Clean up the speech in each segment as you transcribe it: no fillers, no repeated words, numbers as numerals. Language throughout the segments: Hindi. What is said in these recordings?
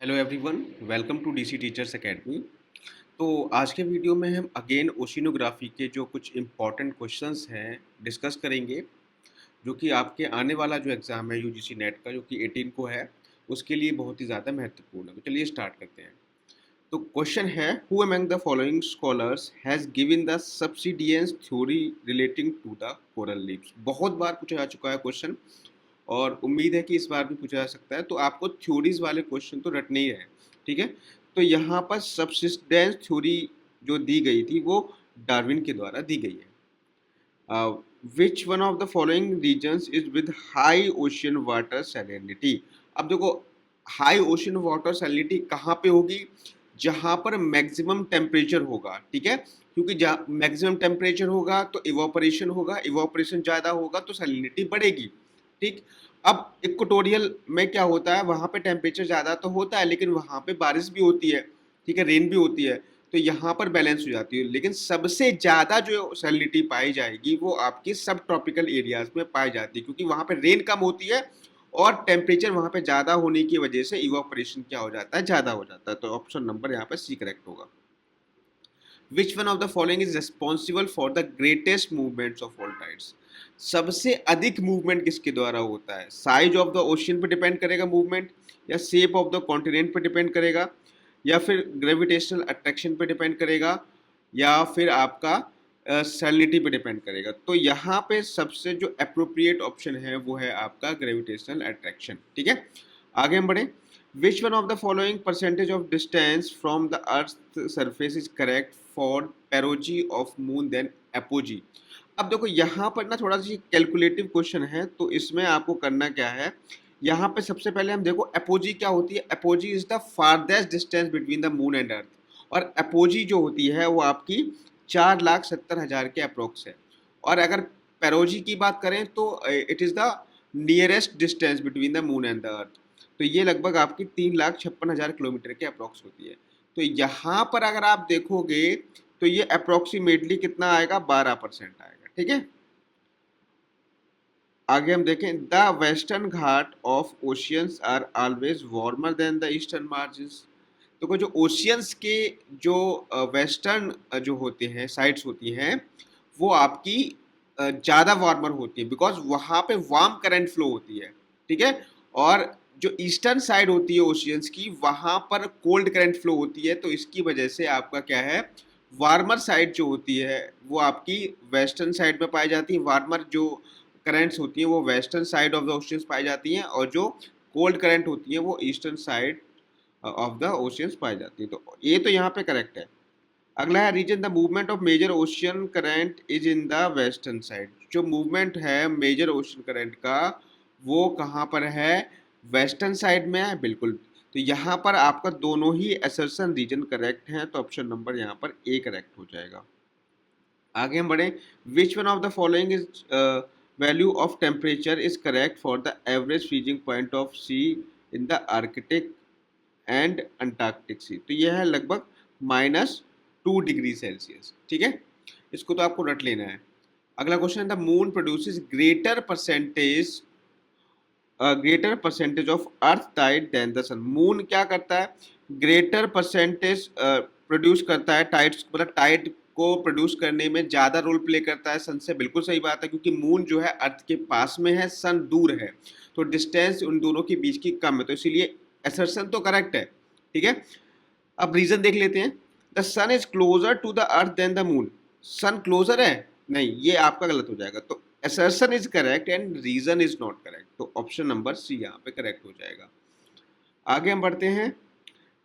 Hello everyone, welcome to DC teachers academy. तो आज के वीडियो में हम अगेन ओशिनोग्राफी के जो कुछ इम्पॉर्टेंट क्वेश्चंस हैं डिस्कस करेंगे, जो कि आपके आने वाला जो एग्ज़ाम है यूजीसी नेट का, जो कि 18 को है, उसके लिए बहुत ही ज़्यादा महत्वपूर्ण है। तो चलिए स्टार्ट करते हैं। तो क्वेश्चन है, who among the following scholars has given the subsidence theory relating to the coral leaves. बहुत बार पूछा जा चुका है क्वेश्चन और उम्मीद है कि इस बार भी पूछा जा सकता है। तो आपको थ्योरीज वाले क्वेश्चन तो रटने ही है, ठीक है। तो यहाँ पर सब्सिस्टेंस थ्योरी जो दी गई थी वो डार्विन के द्वारा दी गई है। Which one of the following reasons is with high ocean water salinity. अब देखो, हाई ओशियन वाटर सैलिनिटी कहाँ पे होगी? जहाँ पर मैक्सिमम टेम्परेचर होगा, ठीक है। क्योंकि जहाँ मैक्सिमम टेम्परेचर होगा तो इवापोरेशन होगा, इवापोरेशन ज़्यादा होगा तो सैलिनिटी बढ़ेगी, ठीक। अब इक्वेटोरियल में क्या होता है, वहाँ पे टेम्परेचर ज़्यादा तो होता है लेकिन वहाँ पे बारिश भी होती है, ठीक है, रेन भी होती है, तो यहाँ पर बैलेंस हो जाती है। लेकिन सबसे ज़्यादा जो सैलिनिटी पाई जाएगी वो आपकी सब ट्रॉपिकल एरियाज में पाई जाती है, क्योंकि वहाँ पे रेन कम होती है और टेम्परेचर वहाँ पे ज़्यादा होने की वजह से इवापोरेशन क्या हो जाता है, ज़्यादा हो जाता है। तो ऑप्शन नंबर यहाँ पे सी करेक्ट होगा। विच one of the following is responsible for the greatest movements of all tides. सबसे अधिक मूवमेंट किसके द्वारा होता है? साइज ऑफ द ओशियन पे डिपेंड करेगा मूवमेंट, या शेप ऑफ द कॉन्टिनेंट पे डिपेंड करेगा, या फिर ग्रेविटेशनल अट्रैक्शन पे डिपेंड करेगा, या फिर आपका सैलिनिटी पे डिपेंड करेगा। तो यहाँ पे सबसे जो अप्रोप्रिएट ऑप्शन है वो है आपका ग्रेविटेशनल अट्रैक्शन, ठीक है। आगे हम बढ़े। Which one of the following percentage of distance from the earth surface is correct for perigee of moon than apogee. अब देखो यहाँ पर ना थोड़ा सा कैलकुलेटिव क्वेश्चन है, तो इसमें आपको करना क्या है, यहाँ पे सबसे पहले हम देखो एपोजी क्या होती है। Apogee is the farthest distance between the moon and earth, और एपोजी जो होती है वो आपकी 4,70,000 के अप्रोक्स है। और अगर पेरोजी की बात करें तो it is the nearest distance between the moon and the earth, तो ये लगभग आपकी 3,56,000 किलोमीटर के अप्रोक्स होती है। तो यहाँ पर अगर आप देखोगे तो ये अप्रोक्सीमेटली कितना आएगा, 12% आएगा, ठीक है। आगे हम देखें, the western ghat of oceans are always warmer than the eastern margins. तो जो ओशियंस के जो वेस्टर्न जो होते हैं साइड्स होती हैं वो आपकी ज़्यादा वार्मर होती है, बिकॉज वहाँ पे वार्म करंट फ्लो होती है, ठीक है। और जो ईस्टर्न साइड होती है ओशियंस की, वहाँ पर कोल्ड करंट फ्लो होती है, तो इसकी वजह से आपका क्या है, वार्मर साइड जो होती है वो आपकी वेस्टर्न साइड में पाई जाती है। वार्मर जो करंट्स होती हैं वो western side of the oceans पाई जाती हैं, और जो कोल्ड करंट होती है वो eastern side of the oceans पाई जाती है। तो ये तो यहाँ पे करेक्ट है। अगला है, reason the movement of major ocean current is in the western side. जो मूवमेंट है मेजर ओशियन करंट का वो कहाँ पर है, वेस्टर्न साइड में है, बिल्कुल। तो यहाँ पर आपका दोनों ही असर्शन रीजन करेक्ट हैं, तो ऑप्शन नंबर यहाँ पर ए करेक्ट हो जाएगा। आगे हम बढ़े। Which one of the following is value of temperature is correct for the average freezing point of sea in the Arctic and Antarctic sea. तो यह है लगभग -2 डिग्री सेल्सियस, ठीक है। इसको तो आपको रट लेना है। अगला क्वेश्चन है, the moon produces greater percentage of earth tide than the sun. Moon क्या करता है, ग्रेटर परसेंटेज प्रोड्यूस करता है, टाइड्स मतलब टाइड को प्रोड्यूस करने में ज़्यादा रोल प्ले करता है सन से। बिल्कुल सही बात है, क्योंकि मून जो है अर्थ के पास में है, सन दूर है, तो डिस्टेंस उन दोनों के बीच की कम है, तो इसीलिए असर्शन तो करेक्ट है, ठीक है। अब रीजन देख लेते हैं। The sun is closer to the earth than the moon. Sun closer है, नहीं, ये आपका गलत हो जाएगा। तो assertion is correct and reason is not correct, तो ऑप्शन नंबर सी यहाँ पे करेक्ट हो जाएगा। आगे हम बढ़ते हैं।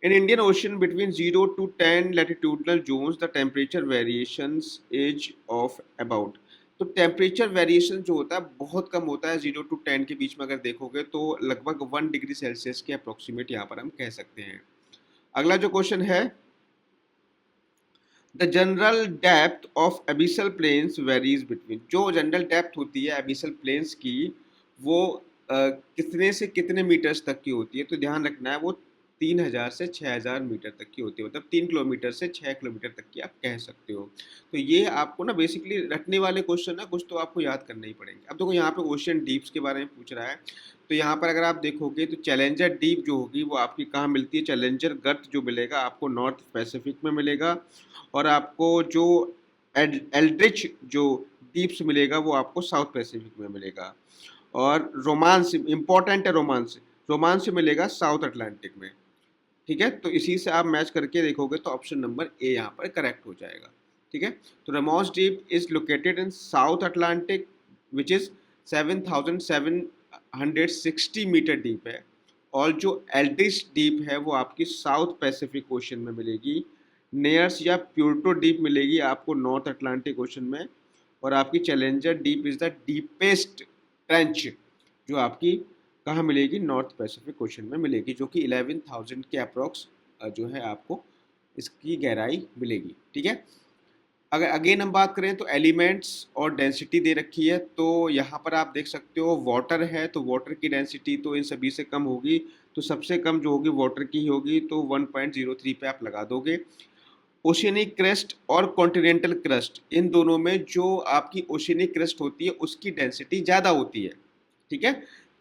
In Indian ocean between 0 to 10 latitudinal zones the temperature variations is of about. तो टेम्परेचर वेरिएशन जो होता है बहुत कम होता है, 0 to 10 के बीच में अगर देखोगे तो लगभग 1 डिग्री सेल्सियस के अप्रोक्सीमेट यहाँ पर हम कह सकते हैं। अगला जो क्वेश्चन है, the general depth of abyssal plains varies between. जो जनरल डेप्थ होती है एबिसल प्लेन्स की वो कितने से कितने मीटर्स तक की होती है, तो ध्यान रखना है वो 3000 से 6000 मीटर तक की होती है, मतलब 3 किलोमीटर से 6 किलोमीटर तक की आप कह सकते हो। तो ये आपको ना बेसिकली रटने वाले क्वेश्चन है, कुछ तो आपको याद करने ही पड़ेंगे। अब देखो यहाँ पे ओशियन डीप्स के बारे में पूछ रहा है, तो यहाँ पर अगर आप देखोगे तो चैलेंजर डीप जो होगी वो आपकी कहाँ मिलती है, चैलेंजर गर्त जो मिलेगा आपको नॉर्थ पैसिफिक में मिलेगा, और आपको जो एल्ड्रिच जो डीप्स मिलेगा वो आपको साउथ पैसिफिक में मिलेगा। और रोमांस इंपॉर्टेंट है, रोमांस रोमांस मिलेगा साउथ अटलांटिक में। ठीक है, तो इसी से आप मैच करके देखोगे तो ऑप्शन नंबर ए यहाँ पर करेक्ट हो जाएगा। ठीक है, तो Ramos deep is located in south Atlantic which is 7760 metre deep है, और जो एल्ड्रिच डीप है वो आपकी साउथ पैसिफिक ओशन में मिलेगी। नेयर्स या प्यूर्टो डीप मिलेगी आपको नॉर्थ अटलांटिक ओशन में, और आपकी challenger deep is the deepest trench जो आपकी कहाँ मिलेगी, नॉर्थ पैसिफिक ओशन में मिलेगी, जो कि 11,000 के अप्रॉक्स जो है आपको इसकी गहराई मिलेगी। ठीक है, अगर अगेन हम बात करें तो एलिमेंट्स और डेंसिटी दे रखी है, तो यहाँ पर आप देख सकते हो वाटर है, तो वाटर की डेंसिटी तो इन सभी से कम होगी, तो सबसे कम जो होगी वाटर की ही होगी, तो 1.03 पे आप लगा दोगे। ओशियनिक क्रस्ट और कॉन्टिनेंटल क्रस्ट, इन दोनों में जो आपकी ओशियनिक क्रस्ट होती है उसकी डेंसिटी ज़्यादा होती है। ठीक है,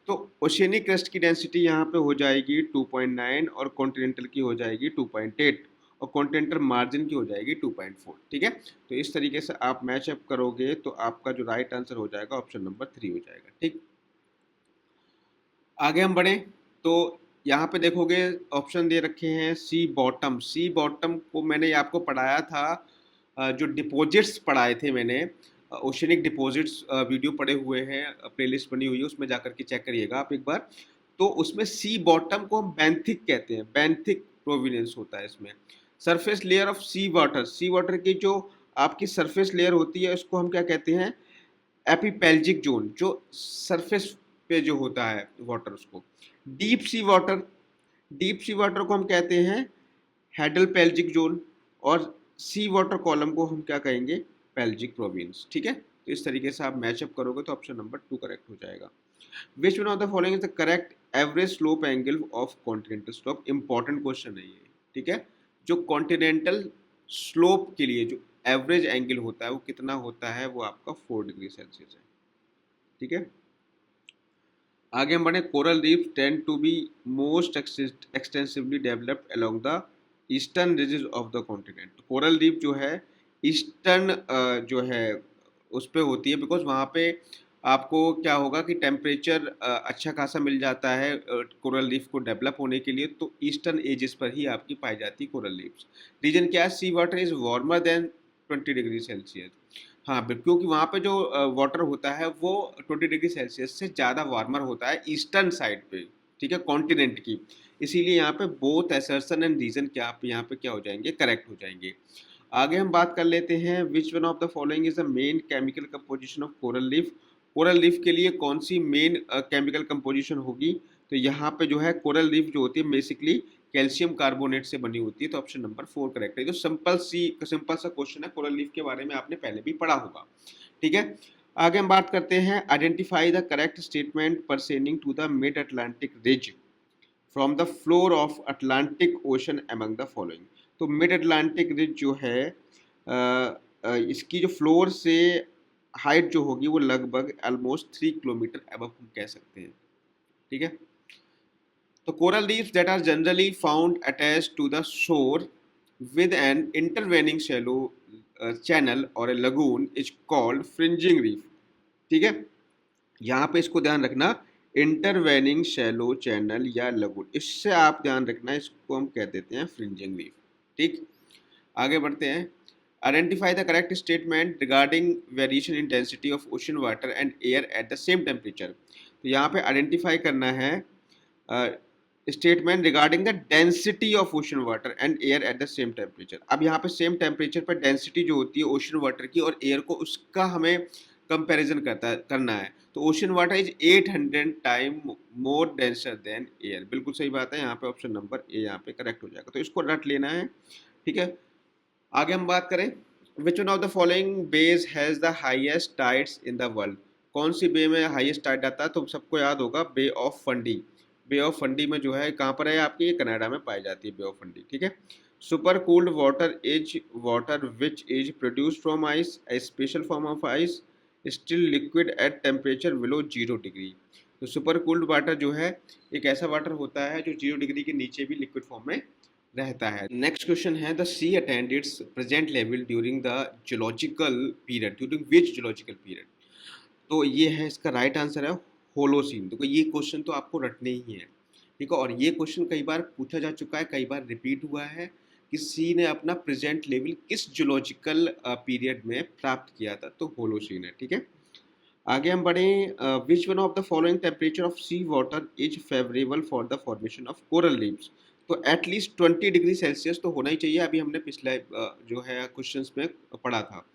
तो ओशियनिक क्रस्ट की डेंसिटी यहाँ पे हो जाएगी 2.9, और कॉन्टिनेंटल की हो जाएगी 2.8, और कॉन्टिनेंटल मार्जिन की हो जाएगी 2.4। ठीक है, तो इस तरीके से आप मैचअप करोगे तो आपका जो राइट आंसर हो जाएगा ऑप्शन नंबर 3 हो जाएगा। ठीक, आगे हम बढ़ें तो यहाँ पे देखोगे ऑप्शन दे रखे हैं सी बॉटम। सी बॉटम को मैंने आपको पढ़ाया था, जो डिपॉजिट्स पढ़ाए थे मैंने, ओशनिक डिपॉजिट्स वीडियो पड़े हुए हैं, प्लेलिस्ट बनी हुई है, उसमें जाकर के चेक करिएगा आप एक बार। तो उसमें सी बॉटम को हम बेंथिक कहते हैं, बेंथिक प्रोविनेंस होता है इसमें। Surface layer of sea water, sea water की जो आपकी सरफेस लेयर होती है उसको हम क्या कहते हैं, एपिपेल्जिक जोन, जो सरफेस पे जो होता है वाटर उसको। Deep sea water, deep sea water को हम कहते हैं हेडल पेल्जिक जोन, और सी वाटर कॉलम को हम क्या कहेंगे, पेल्जिक प्रोविंस। ठीक है, तो इस तरीके से आप मैचअप करोगे तो ऑप्शन नंबर 2 करेक्ट हो जाएगा। विच one of the following is the correct average slope angle of continental slope, important question है ये। ठीक है, जो कॉन्टिनेंटल स्लोप के लिए जो एवरेज एंगल होता है वो कितना होता है, वो आपका 4 डिग्री सेल्सियस है। ठीक है, आगे हम बढ़े। Coral reef tend to be most extensively developed along the eastern ridges of the continent. Coral reef जो है ईस्टर्न जो है उस पे होती है, बिकॉज वहाँ पे आपको क्या होगा कि टेम्परेचर अच्छा खासा मिल जाता है कोरल रीफ को डेवलप होने के लिए, तो ईस्टर्न एजेस पर ही आपकी पाई जाती है कोरल रीफ्स। रीजन क्या है, sea water is warmer than 20 degree Celsius. हाँ, क्योंकि वहाँ पे जो वाटर होता है वो 20 डिग्री सेल्सियस से ज़्यादा वार्मर होता है ईस्टर्न साइड पे। ठीक है, कॉन्टिनेंट की, इसीलिए यहाँ पे बोथ असर्शन एंड रीजन क्या आप यहाँ पे क्या हो जाएंगे, करेक्ट हो जाएंगे। आगे हम बात कर लेते हैं, विच one of the following is the main chemical composition of coral leaf. Coral leaf के लिए कौन सी मेन केमिकल कंपोजिशन होगी, तो यहाँ पे जो है कोरल लीफ जो होती है बेसिकली कैल्शियम कार्बोनेट से बनी होती है, तो ऑप्शन नंबर 4 करेक्ट है। तो सिंपल सा क्वेश्चन है, कोरल लीफ के बारे में आपने पहले भी पढ़ा होगा। ठीक है, आगे हम बात करते हैं, identify the correct statement pertaining to the mid Atlantic ridge from the floor of Atlantic ocean among the following. तो मिड अटलांटिक रिज जो है इसकी जो फ्लोर से हाइट जो होगी वो लगभग ऑलमोस्ट 3 किलोमीटर अबव हम कह सकते हैं। ठीक है, तो coral reefs that are generally found attached to the shore with an intervening shallow channel or a lagoon is called fringing reef। ठीक है, यहाँ पे इसको ध्यान रखना, इंटरवेनिंग शैलो चैनल या लगून, इससे आप ध्यान रखना, इसको हम कह देते हैं फ्रिंजिंग रीफ। ठीक, आगे बढ़ते हैं, identify the correct statement regarding variation in density of ocean water and air at the same temperature. तो यहाँ पे आइडेंटिफाई करना है statement regarding the density of ocean water and air at the same temperature. अब यहाँ पे सेम टेम्परेचर पर डेंसिटी जो होती है ओशन वाटर की और एयर को, उसका हमें कंपैरिजन करना है। तो ocean water is 800 time more denser then air, बिल्कुल सही बात है, यहाँ पे ऑप्शन नंबर ए यहाँ पे करेक्ट हो जाएगा, तो इसको रट लेना है। ठीक है, आगे हम बात करें, which one of the following bays has the highest tides in the world. कौन सी बे में हाईएस्ट टाइड आता है, तो सबको याद होगा bay of Fundy. Bay of Fundy में जो है कहाँ पर है आपकी, ये कनाडा में पाई जाती है बे ऑफ फंडी, ठीक है। Super cooled water which is produced from ice, A special form of ice still liquid at temperature below 0 degree. तो सुपर कूल्ड वाटर जो है एक ऐसा वाटर होता है जो 0 डिग्री के नीचे भी लिक्विड फॉर्म में रहता है। नेक्स्ट क्वेश्चन है, the sea attend its present level during the geological period, during which geological period. तो ये है इसका राइट आंसर है होलोसीन। देखो ये क्वेश्चन तो आपको रटने ही है, ठीक है। और ये क्वेश्चन कई बार पूछा जा चुका है, कई बार रिपीट हुआ है कि सी ने अपना प्रेजेंट लेवल किस जियोलॉजिकल पीरियड में प्राप्त किया था, तो होलोसीन है, ठीक है। आगे हम बढ़ें, which one of the following temperature of sea water is favourable for the formation of coral reefs. तो एटलीस्ट 20 डिग्री सेल्सियस तो होना ही चाहिए, अभी हमने पिछले जो है क्वेश्चंस में पढ़ा था।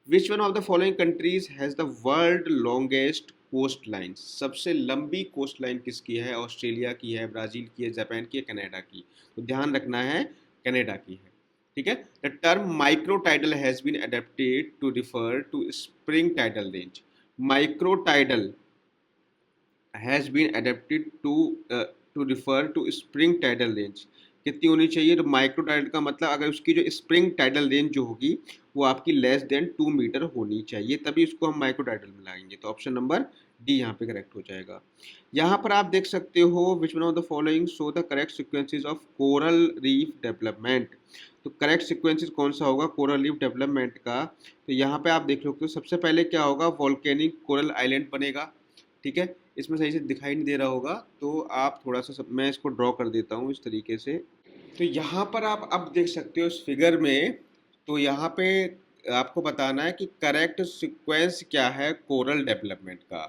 Which one of the following countries has the world longest coast line. सबसे लंबी कोस्ट लाइन किसकी है, ऑस्ट्रेलिया की है, ब्राज़ील की है, जापान की है, कनाडा की। तो ध्यान रखना है कनाडा की है, ठीक है। The term micro tidal has been adapted to refer to spring tidal range. Micro tidal has been adapted to refer to spring tidal range. कितनी होनी चाहिए, तो माइक्रो टाइडल का मतलब अगर उसकी जो स्प्रिंग टाइडल रेंज जो होगी वो आपकी लेस देन 2 मीटर होनी चाहिए, तभी उसको हम माइक्रो टाइडल में लाएंगे। तो ऑप्शन नंबर डी यहाँ पे करेक्ट हो जाएगा। यहाँ पर आप देख सकते हो विच one of the following show the correct sequences of coral reef development. तो करेक्ट सिक्वेंसेज कौन सा होगा कोरल रीफ डेवलपमेंट का, तो यहाँ पे आप देख लो तो सबसे पहले क्या होगा, वॉल्केनिक कोरल आइलैंड बनेगा, ठीक है। इसमें सही से दिखाई नहीं दे रहा होगा तो आप थोड़ा सा मैं इसको ड्रॉ कर देता हूँ इस तरीके से। तो यहाँ पर आप अब देख सकते हो इस फिगर में, तो यहाँ पे आपको बताना है कि करेक्ट सीक्वेंस क्या है कोरल डेवलपमेंट का।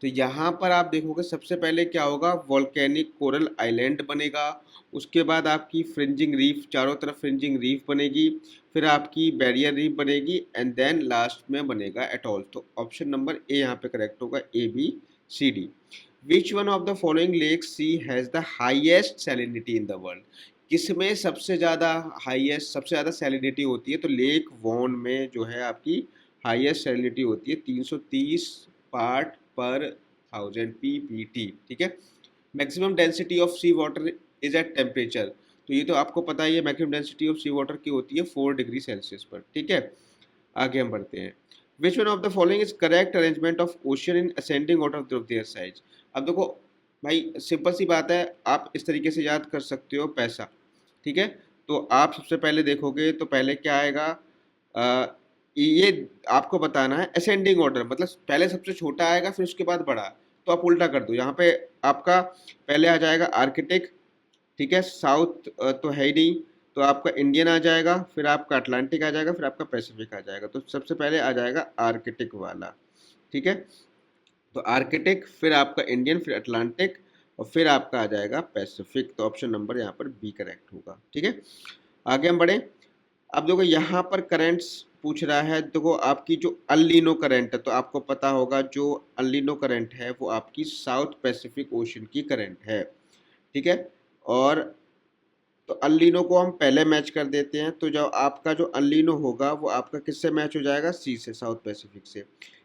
तो यहाँ पर आप देखोगे सबसे पहले क्या होगा, वॉल्केनिक कोरल आइलैंड बनेगा, उसके बाद आपकी फ्रिंजिंग रीफ, चारों तरफ फ्रिंजिंग रीफ बनेगी, फिर आपकी बैरियर रीफ बनेगी एंड देन लास्ट में बनेगा एटॉल। तो ऑप्शन नंबर ए यहाँ पे करेक्ट होगा, A B C D. Which one of the following lake sea has the highest salinity in the world. किसमें सबसे ज़्यादा हाईएस्ट, सबसे ज़्यादा सैलिनिटी होती है, तो लेक वॉन में जो है आपकी हाईएस्ट सैलिनिटी होती है 330 पार्ट पर 1000 पीपीटी, ठीक है। Maximum density of sea water is at temperature, तो ये तो आपको पता ही है, maximum density of sea water की होती है 4 डिग्री सेल्सियस पर, ठीक है। आगे हम बढ़ते हैं, विच one of the following is correct arrangement of ocean in ascending order of their size. अब देखो भाई सिंपल सी बात है, आप इस तरीके से याद कर सकते हो पैसा, ठीक है। तो आप सबसे पहले देखोगे तो पहले क्या आएगा, ये आपको बताना है असेंडिंग ऑर्डर, मतलब पहले सबसे छोटा आएगा फिर उसके बाद बड़ा। तो आप उल्टा कर दो, यहाँ पे आपका पहले आ जाएगा आर्कटिक, ठीक है, साउथ तो है ही नहीं, तो आपका इंडियन आ जाएगा, फिर आपका अटलांटिक आ जाएगा, फिर आपका पैसिफिक आ जाएगा। तो सबसे पहले आ जाएगा आर्कटिक वाला, ठीक है। तो आर्कटिक, फिर आपका इंडियन, फिर अटलांटिक और फिर आपका आ जाएगा पैसिफिक। तो ऑप्शन नंबर यहाँ पर बी करेक्ट होगा, ठीक है। आगे हम बढ़े, अब देखो यहाँ पर करंट्स पूछ रहा है। देखो आपकी जो अल-नीनो करंट है, तो आपको पता होगा जो अल-नीनो करंट है वो आपकी साउथ पैसिफिक ओशन की करंट है, ठीक है। और तो अल-नीनो को हम पहले मैच कर देते हैं, तो जो आपका जो अल-नीनो होगा वो आपका किससे मैच हो जाएगा, सी से, साउथ पैसिफिक से।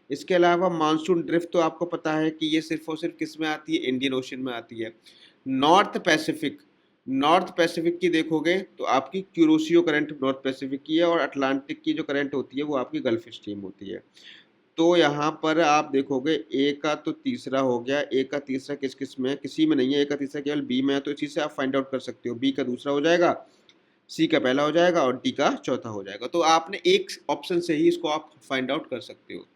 इसके अलावा मानसून ड्रिफ्ट तो आपको पता है कि ये सिर्फ और सिर्फ किस में आती है, इंडियन ओशन में आती है। नॉर्थ पैसिफिक, नॉर्थ पैसिफिक की देखोगे तो आपकी क्यूरोसियो करंट नॉर्थ पैसिफिक की है, और अटलांटिक की जो करंट होती है वो आपकी गल्फ स्ट्रीम होती है। तो यहाँ पर आप देखोगे ए का तो तीसरा हो गया, ए का तीसरा किस किस में है, किसी में नहीं है, ए का तीसरा केवल बी में है, तो इसी से आप फाइंड आउट कर सकते हो। बी का दूसरा हो जाएगा, सी का पहला हो जाएगा और डी का चौथा हो जाएगा। तो आपने एक ऑप्शन से ही इसको आप फाइंड आउट कर सकते हो।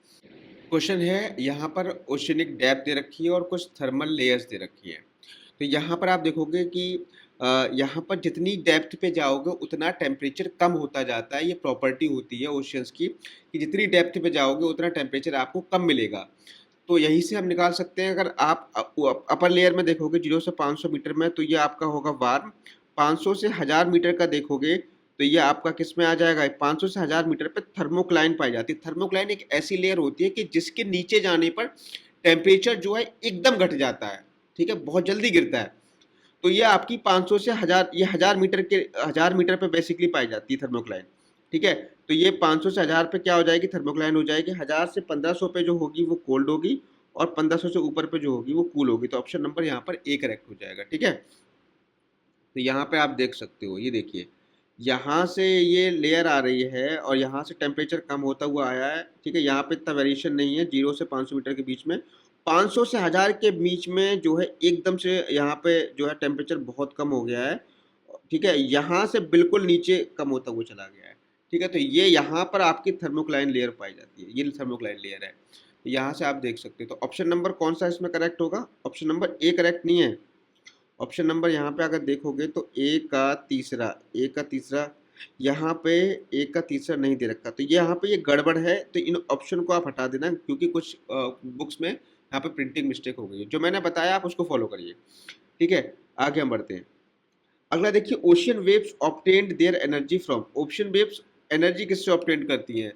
क्वेश्चन है, यहाँ पर ओशनिक डेप्थ दे रखी है और कुछ थर्मल लेयर्स दे रखी है। तो यहाँ पर आप देखोगे कि यहाँ पर जितनी डेप्थ पे जाओगे उतना टेम्परेचर कम होता जाता है। ये प्रॉपर्टी होती है ओशियंस की कि जितनी डेप्थ पे जाओगे उतना टेम्परेचर आपको कम मिलेगा। तो यहीं से हम निकाल सकते हैं, अगर आप अपर लेयर में देखोगे 0 से 500 मीटर में, तो ये आपका होगा वार्म। 500 से 1000 मीटर का देखोगे तो ये आपका किस में आ जाएगा, 500 से 1000 मीटर पे थर्मोक्लाइन पाई जाती है। थर्मोक्लाइन एक ऐसी लेयर होती है कि जिसके नीचे जाने पर टेम्परेचर जो है एकदम घट जाता है, ठीक है, बहुत जल्दी गिरता है। तो ये आपकी 500 से 1000, ये 1000 मीटर पे बेसिकली पाई जाती है थर्मोक्लाइन, ठीक है। तो ये 500 से 1000 पे क्या हो जाएगी, थर्मोक्लाइन हो जाएगी। 1000 से 1500 पे जो होगी वो कोल्ड होगी, और 1500 से ऊपर पे जो होगी वो कूल होगी। तो ऑप्शन नंबर यहाँ पर ए करेक्ट हो जाएगा। ठीक है, तो यहाँ पे आप देख सकते हो, ये देखिए यहाँ से ये लेयर आ रही है और यहाँ से टेम्परेचर कम होता हुआ आया है। ठीक है, यहाँ पे इतना वेरिएशन नहीं है, 0 से 500 मीटर के बीच में। 500 से 1000 के बीच में जो है एकदम से यहाँ पे जो है टेम्परेचर बहुत कम हो गया है। ठीक है, यहाँ से बिल्कुल नीचे कम होता हुआ चला गया है। ठीक है, तो ये यहाँ पर आपकी थर्मोक्लाइन लेयर पाई जाती है, ये थर्मोक्लाइन लेयर है। यहाँ से आप देख सकते हो। तो ऑप्शन नंबर कौन सा इसमें करेक्ट होगा? ऑप्शन नंबर ए करेक्ट नहीं है। ऑप्शन नंबर यहाँ पे अगर देखोगे तो ए का तीसरा यहाँ पे ए का तीसरा नहीं दे रखा, तो यहाँ पे ये गड़बड़ है। तो इन ऑप्शन को आप हटा देना, क्योंकि कुछ बुक्स में यहाँ पे प्रिंटिंग मिस्टेक हो गई है। जो मैंने बताया आप उसको फॉलो करिए। ठीक है, आगे हम बढ़ते हैं। अगला देखिए, ocean waves obtained their energy from. Ocean waves energy किससे ऑब्टेन करती हैं?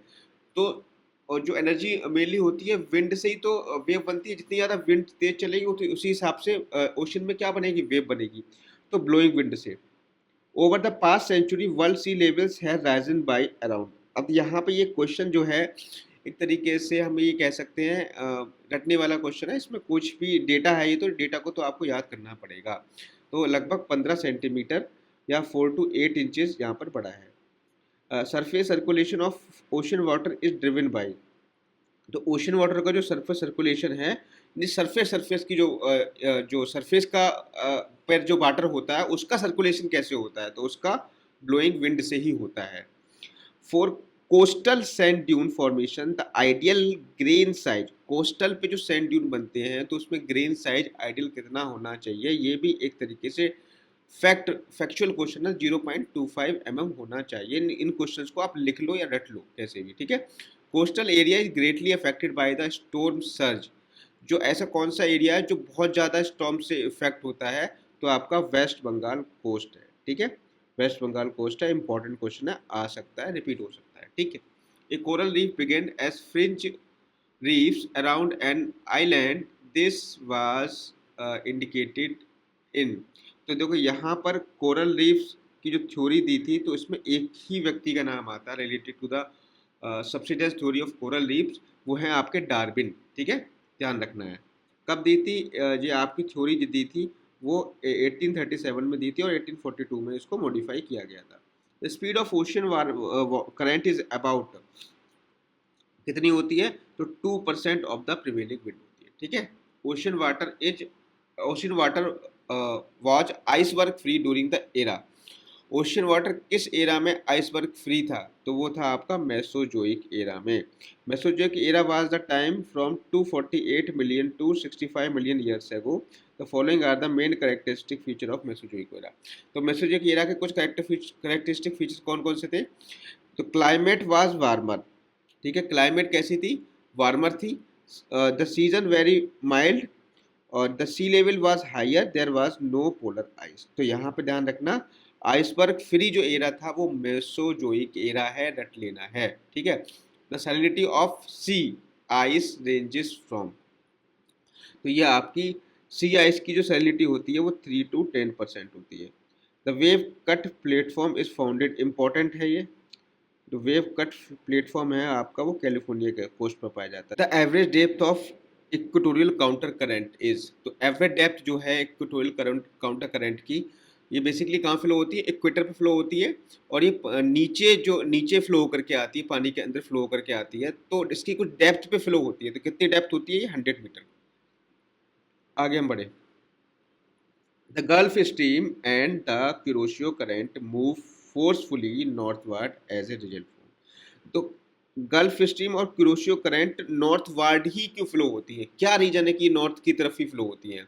तो और जो एनर्जी मेनली होती है विंड से ही तो वेव बनती है। जितनी ज़्यादा विंड तेज चलेगी तो उसी हिसाब से ओशन में क्या बनेगी? वेव बनेगी। तो ब्लोइंग विंड से। Over the past century world sea levels have risen by around. अब यहाँ पे ये क्वेश्चन जो है एक तरीके से हम ये कह सकते हैं रटने वाला क्वेश्चन है। इसमें कुछ भी डेटा है, ये तो डेटा को तो आपको याद करना पड़ेगा। तो लगभग 15 सेंटीमीटर या 4 to 8 इंचेस यहाँ पर बढ़ा है। Surface circulation of ocean water is driven by. तो ओशन वाटर का जो सरफेस सर्कुलेशन है, सरफेस की जो सरफेस का पर जो वाटर होता है उसका सर्कुलेशन कैसे होता है? तो उसका ब्लोइंग विंड से ही होता है। For coastal sand dune formation the ideal grain size. Coastal पे जो सैंड ड्यून बनते हैं तो उसमें ग्रेन साइज आइडियल कितना होना चाहिए? ये भी एक तरीके से फैक्चुअल क्वेश्चन है। 0.25 mm होना चाहिए। इन क्वेश्चंस को आप लिख लो या रट लो कैसे भी। ठीक है, coastal area is greatly affected by the storm surge. जो ऐसा कौन सा एरिया है जो बहुत ज़्यादा स्टॉर्म से इफेक्ट होता है? तो आपका वेस्ट बंगाल कोस्ट है। ठीक है, वेस्ट बंगाल कोस्ट है। इंपॉर्टेंट क्वेश्चन है, आ सकता है, रिपीट हो सकता है। ठीक है, a coral reef began as fringe reefs around an island, this was indicated in. तो देखो यहाँ पर कोरल रीफ्स की जो थ्योरी दी थी तो इसमें एक ही व्यक्ति का नाम आता है related to the subsidence theory of coral reefs, वो है आपके डार्विन। ठीक है, ध्यान रखना है। कब दी थी ये आपकी थ्योरी जो दी थी वो 1837 में दी थी और 1842 में इसको मॉडिफाई किया गया था। The speed of ocean current is about कितनी होती है? तो 2% ऑफ द प्रिवेलिंग विंड होती है। ठीक है, ocean water was iceberg free during the era. Ocean water किस एरा में आइसबर्ग फ्री था? तो वो था आपका मेसोजोइक एरा में। Mesozoic era was the time from 248 million to 65 million years ago. The following are the main characteristic feature of Mesozoic era. तो मेसोजोइक एरा के कुछ कैरेक्टरिस्टिक फीचर्स कौन कौन से थे? तो क्लाइमेट वाज वार्मर। ठीक है, क्लाइमेट कैसी थी? वार्मर थी। द सीजन वेरी माइल्ड और the sea level was higher, there was no polar ice. तो यहाँ पे ध्यान रखना, आइसबर्ग फ्री जो एरा था वो मेसोजोइक एरा है, रट लेना है। ठीक है, the salinity of sea ice ranges from. तो ये आपकी सी आइस की जो सैलिनिटी होती है वो 3 to 10% होती है। The wave cut platform is founded, important है ये। जो वेव कट प्लेटफॉर्म है आपका वो कैलिफोर्निया के कोस्ट पर पाया जाता है। The average depth of equatorial counter current is. तो एवरेज डेप्थ जो है इक्वेटोरियल काउंटर करंट की, ये बेसिकली कहाँ फ्लो होती है? इक्वेटर पे फ्लो होती है और ये नीचे फ्लो होकर के आती है, पानी के अंदर फ्लो होकर के आती है। तो इसकी कुछ डेप्थ पे फ्लो होती है। तो कितनी डेप्थ होती है? ये 100 मीटर। आगे हम बढ़े। The Gulf Stream and the Kuroshio current move forcefully northward as a result. तो गल्फ स्ट्रीम और कुरोशियो करंट नॉर्थवर्ड ही क्यों फ्लो होती है? क्या रीजन है कि नॉर्थ की तरफ ही फ्लो होती है?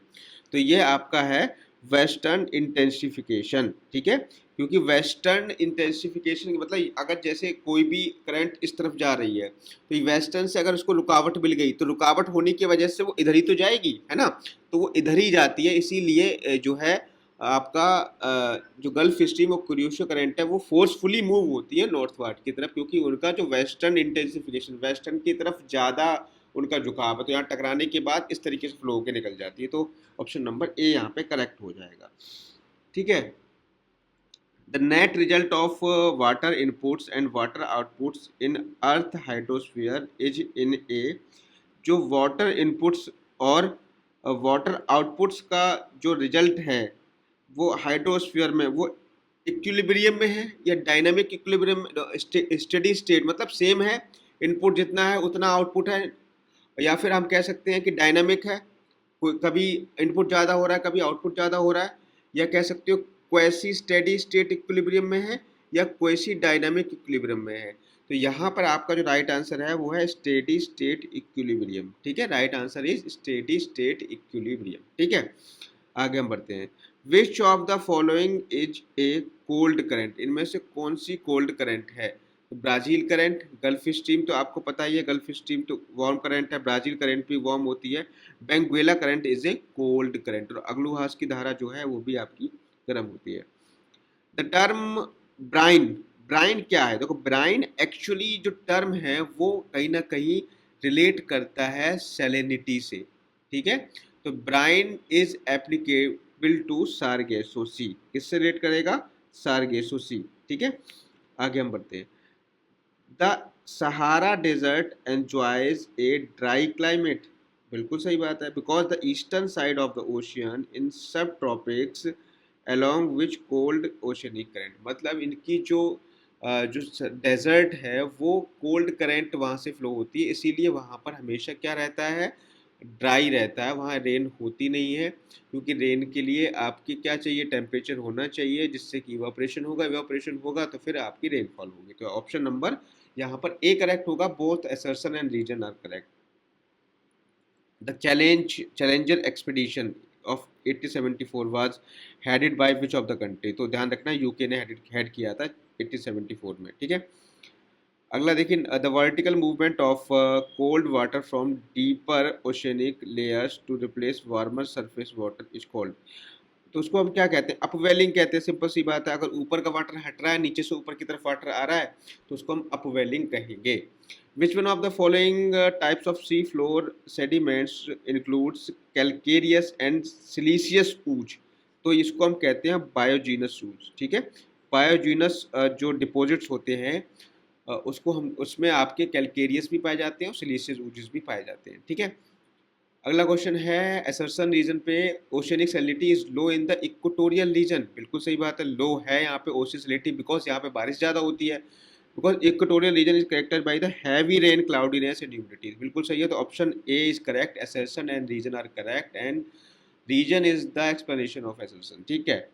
तो ये आपका है वेस्टर्न इंटेंसिफिकेशन। ठीक है, क्योंकि वेस्टर्न इंटेंसिफिकेशन मतलब अगर जैसे कोई भी करंट इस तरफ जा रही है तो ये वेस्टर्न से अगर उसको रुकावट मिल गई तो रुकावट होने की वजह से वो इधर ही तो जाएगी, है ना? तो वो इधर ही जाती है। इसीलिए जो है आपका जो गल्फ स्ट्रीम और कुरियोशियो करंट है वो फोर्सफुली मूव होती है नॉर्थवर्ड की तरफ, क्योंकि उनका जो वेस्टर्न इंटेंसिफिकेशन, वेस्टर्न की तरफ ज़्यादा उनका झुकाव है। तो यहाँ टकराने के बाद इस तरीके से फ्लो होकर निकल जाती है। तो ऑप्शन नंबर ए यहाँ पे करेक्ट हो जाएगा। ठीक है, the net result of water inputs and water outputs in earth hydrosphere is in a जो वाटर इनपुट्स और वाटर आउटपुट्स का जो रिजल्ट है वो हाइड्रोस्फीयर में वो इक्विलिब्रियम में है या डायनामिक इक्विलिब्रियम, स्टेडी स्टेट मतलब सेम है, इनपुट जितना है उतना आउटपुट है, या फिर हम कह सकते हैं कि डायनामिक है, कोई कभी इनपुट ज़्यादा हो रहा है कभी आउटपुट ज़्यादा हो रहा है, या कह सकते हो क्वेसी स्टेडी स्टेट इक्विलिब्रियम में है या क्वेसी डायनामिक इक्विलिब्रियम में है। तो यहाँ पर आपका जो राइट आंसर है वो है स्टेडी स्टेट इक्विलिब्रियम। ठीक है, right answer is steady state equilibrium. ठीक है, आगे हम बढ़ते हैं। विच of the following is a cold current, इनमें से कौन सी कोल्ड करंट है? ब्राज़ील करंट, गल्फ स्ट्रीम तो आपको पता ही है, गल्फ स्ट्रीम तो वार्म करंट है, ब्राज़ील करंट भी वार्म होती है। Benguela current is a cold current, और अग्लूहास की धारा जो है वो भी आपकी गर्म होती है। द टर्म ब्राइन, ब्राइन क्या है? देखो ब्राइन एक्चुअली जो टर्म है वो कहीं ना कहीं रिलेट करता है सैलिनिटी से। ठीक है, तो ब्राइन इज एप्लीकेबल टू सारगेसोसी, किससे रिलेट करेगा? सारगेसोसी। ठीक है, आगे हम बढ़ते हैं। The Sahara desert enjoys a dry climate, बिल्कुल सही बात है, because the eastern side of the ocean in sub tropics along which cold oceanic current, मतलब इनकी जो डेजर्ट है वो कोल्ड करंट वहाँ से फ्लो होती है, इसीलिए वहाँ पर हमेशा क्या रहता है? ड्राई रहता है, वहाँ रेन होती नहीं है, क्योंकि रेन के लिए आपकी क्या चाहिए? टेम्परेचर होना चाहिए, जिससे कि इवापोरेशन होगा, इवापोरेशन होगा तो फिर आपकी रेनफॉल होगी। तो ऑप्शन नंबर यहाँ पर ए करेक्ट होगा, both assertion and reason are correct. The Challenger expedition of 1874 was headed by which of the country, तो ध्यान रखना यूके ने हेड किया था 1874 में। ठीक है, अगला देखिए, the vertical movement of cold water from deeper oceanic layers to replace warmer surface water is called, तो उसको हम क्या कहते हैं? अपवेलिंग कहते हैं, सिंपल सी बात है। अगर ऊपर का वाटर हट रहा है, नीचे से ऊपर की तरफ वाटर आ रहा है, तो उसको हम अपवेलिंग कहेंगे। Which one of the following types of sea floor sediments includes calcareous and siliceous ooze, तो इसको हम कहते हैं बायोजीनस ऊज। ठीक है, बायोजीनस जो डिपॉजिट्स होते हैं उसको हम, उसमें आपके कैलकेरियस भी पाए जाते हैं और सिलीसियस ऊजेस भी पाए जाते हैं। ठीक है, अगला क्वेश्चन है असर्सन रीजन पे, oceanic salinity is low in the equatorial region, बिल्कुल सही बात है, लो है यहाँ पे ओशियन सैलिनिटी, बिकॉज यहाँ पे बारिश ज़्यादा होती है, because equatorial region is corrected by the heavy rain, cloudiness and humidity, बिल्कुल सही है। तो option A is correct, assertion and reason are correct, and reason is the explanation of assertion. ठीक है,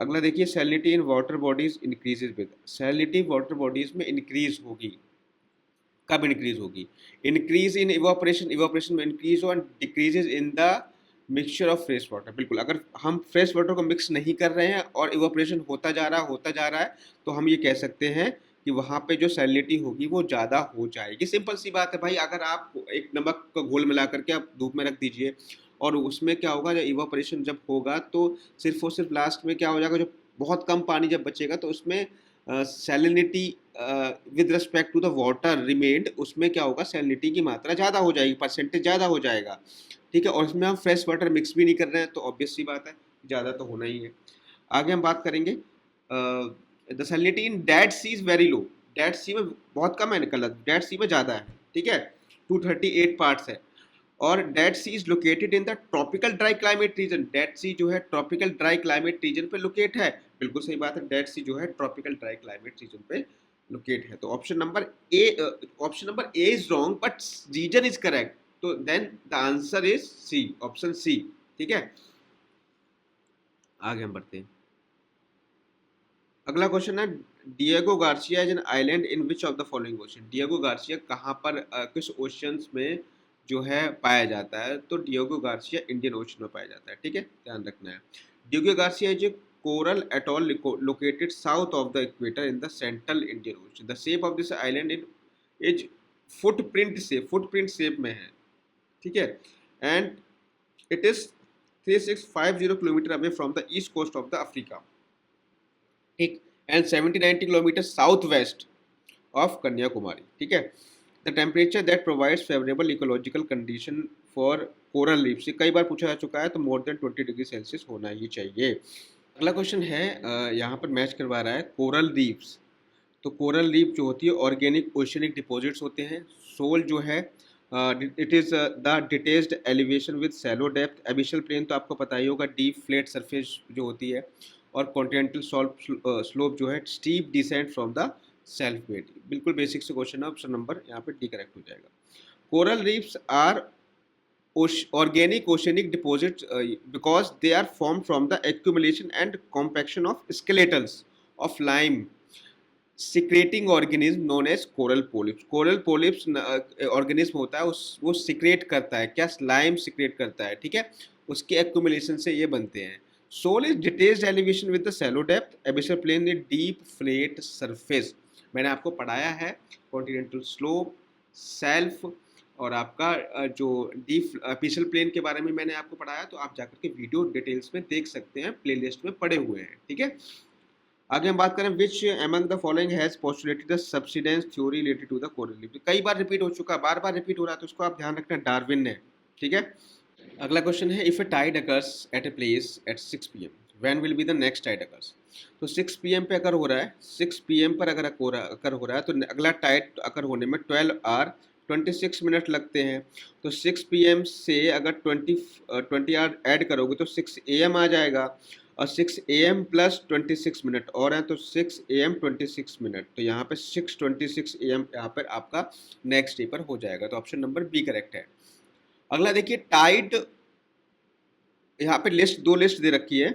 अगला देखिए, salinity in water bodies increases with, salinity water bodies में इंक्रीज होगी, कब इंक्रीज होगी? इंक्रीज इन इवापोरेशन, इवापोरेशन में इंक्रीज हो, and decreases in the mixture of fresh water, बिल्कुल, अगर हम फ्रेश वाटर को मिक्स नहीं कर रहे हैं और इवापोरेशन होता जा रहा है तो हम ये कह सकते हैं कि वहाँ पे जो सैलिनिटी होगी वो ज़्यादा हो जाएगी। सिंपल सी बात है भाई, अगर आप एक नमक का घोल मिला करके आप धूप में रख दीजिए, और उसमें क्या होगा, जब इवापोरेशन जब होगा तो सिर्फ और सिर्फ लास्ट में क्या हो जाएगा, जो बहुत कम पानी जब बचेगा तो उसमें salinity with respect to the water remained, उसमें क्या होगा, सैलिनिटी की मात्रा ज़्यादा हो जाएगी, परसेंटेज ज़्यादा हो जाएगा। ठीक है, और इसमें हम फ्रेश वाटर मिक्स भी नहीं कर रहे हैं, तो ऑब्वियस सी बात है ज़्यादा तो होना ही है। आगे हम बात करेंगे, the salinity in Dead Sea is very low, Dead Sea में बहुत कम है, निकल डेड सी में ज़्यादा है। ठीक है, 238 पार्ट्स है, और Dead Sea is located in the tropical dry climate region, Dead Sea जो है ट्रॉपिकल ड्राई क्लाइमेट रीजन पे लोकेट है, बिल्कुल सही बात है, डेड सी जो है ट्रॉपिकल ड्राई क्लाइमेट रीजन पे लोकेट है। तो option number A is wrong but reason is correct, तो then the answer is C, option C. ठीक है, आगे हम बढ़ते हैं। अगला क्वेश्चन है, Diego Garcia is an island in which of the following ocean, Diego Garcia कहाँ पर किस ओशंस में जो है पाया जाता है? तो डिएगो गार्सिया इंडियन ओशन में पाया जाता है। ठीक है, ध्यान रखना है। Diego Garcia is a coral atoll located south of the equator in the central Indian ocean, the shape of this island is footprint shape में है। ठीक है, and it is 3650 kilometre away from the east coast of the Africa, ठीक, and 70-90 kilometre south west of Kanyakumari. ठीक है, the temperature that provides favourable ecological condition for coral reefs, कई बार पूछा जा चुका है, तो मोर देन 20 डिग्री सेल्सियस होना ही चाहिए। अगला क्वेश्चन है, यहाँ पर मैच करवा रहा है कोरल रीफ्स, तो कोरल रीफ जो होती है ऑर्गेनिक ओशनिक डिपॉजिट्स होते हैं, सोल जो है it is the detached elevation with shallow depth. Abyssal plain तो आपको पता ही होगा, डीप फ्लैट सरफेस जो होती है, और कॉन्टिनेंटल स्लोप जो है steep descent from the shelf weight. बिल्कुल बेसिक से क्वेश्चन है, ऑप्शन नंबर यहाँ पे डी करेक्ट हो जाएगा। Coral reefs are organic oceanic deposits because they are formed from the accumulation and compaction of skeletons of lime secreting organism known as coral polyps। coral polyps organism होता है, उस वो secrete करता है, क्या slime secrete करता है, ठीक है, उसके accumulation से ये बनते हैं। Soil is detached elevation with the shallow depth, abyssal plain with deep flat surface। मैंने आपको पढ़ाया है continental slope, self और आपका जो डीप एपिसल प्लेन के बारे में मैंने आपको पढ़ाया, तो आप जाकर के वीडियो डिटेल्स में देख सकते हैं, प्लेलिस्ट में पड़े हुए हैं, ठीक है। आगे हम बात करें, which among the following has postulated the subsidence theory related to the coral reef. कई बार रिपीट हो चुका, बार बार रिपीट हो रहा है, तो उसको आप ध्यान रखना, डार्विन ने, ठीक है। अगला क्वेश्चन है, if a tide occurs at a place at 6 PM, when will be the next tide occurs. तो 6 PM पे अगर हो रहा है, 6 PM पर अगर अकर हो रहा है, तो अगला टाइड अकर होने में 12 आवर 26 मिनट लगते हैं। तो 6 PM से अगर 20 आवर ऐड करोगे तो 6 AM आ जाएगा, और 6 AM प्लस 26 मिनट और हैं, तो 6 AM 26 मिनट, तो यहाँ पे 6:26 AM यहाँ पर आपका नेक्स्ट डे पर हो जाएगा, तो ऑप्शन नंबर बी करेक्ट है। अगला देखिए, टाइड, यहाँ पे दो लिस्ट दे रखी है,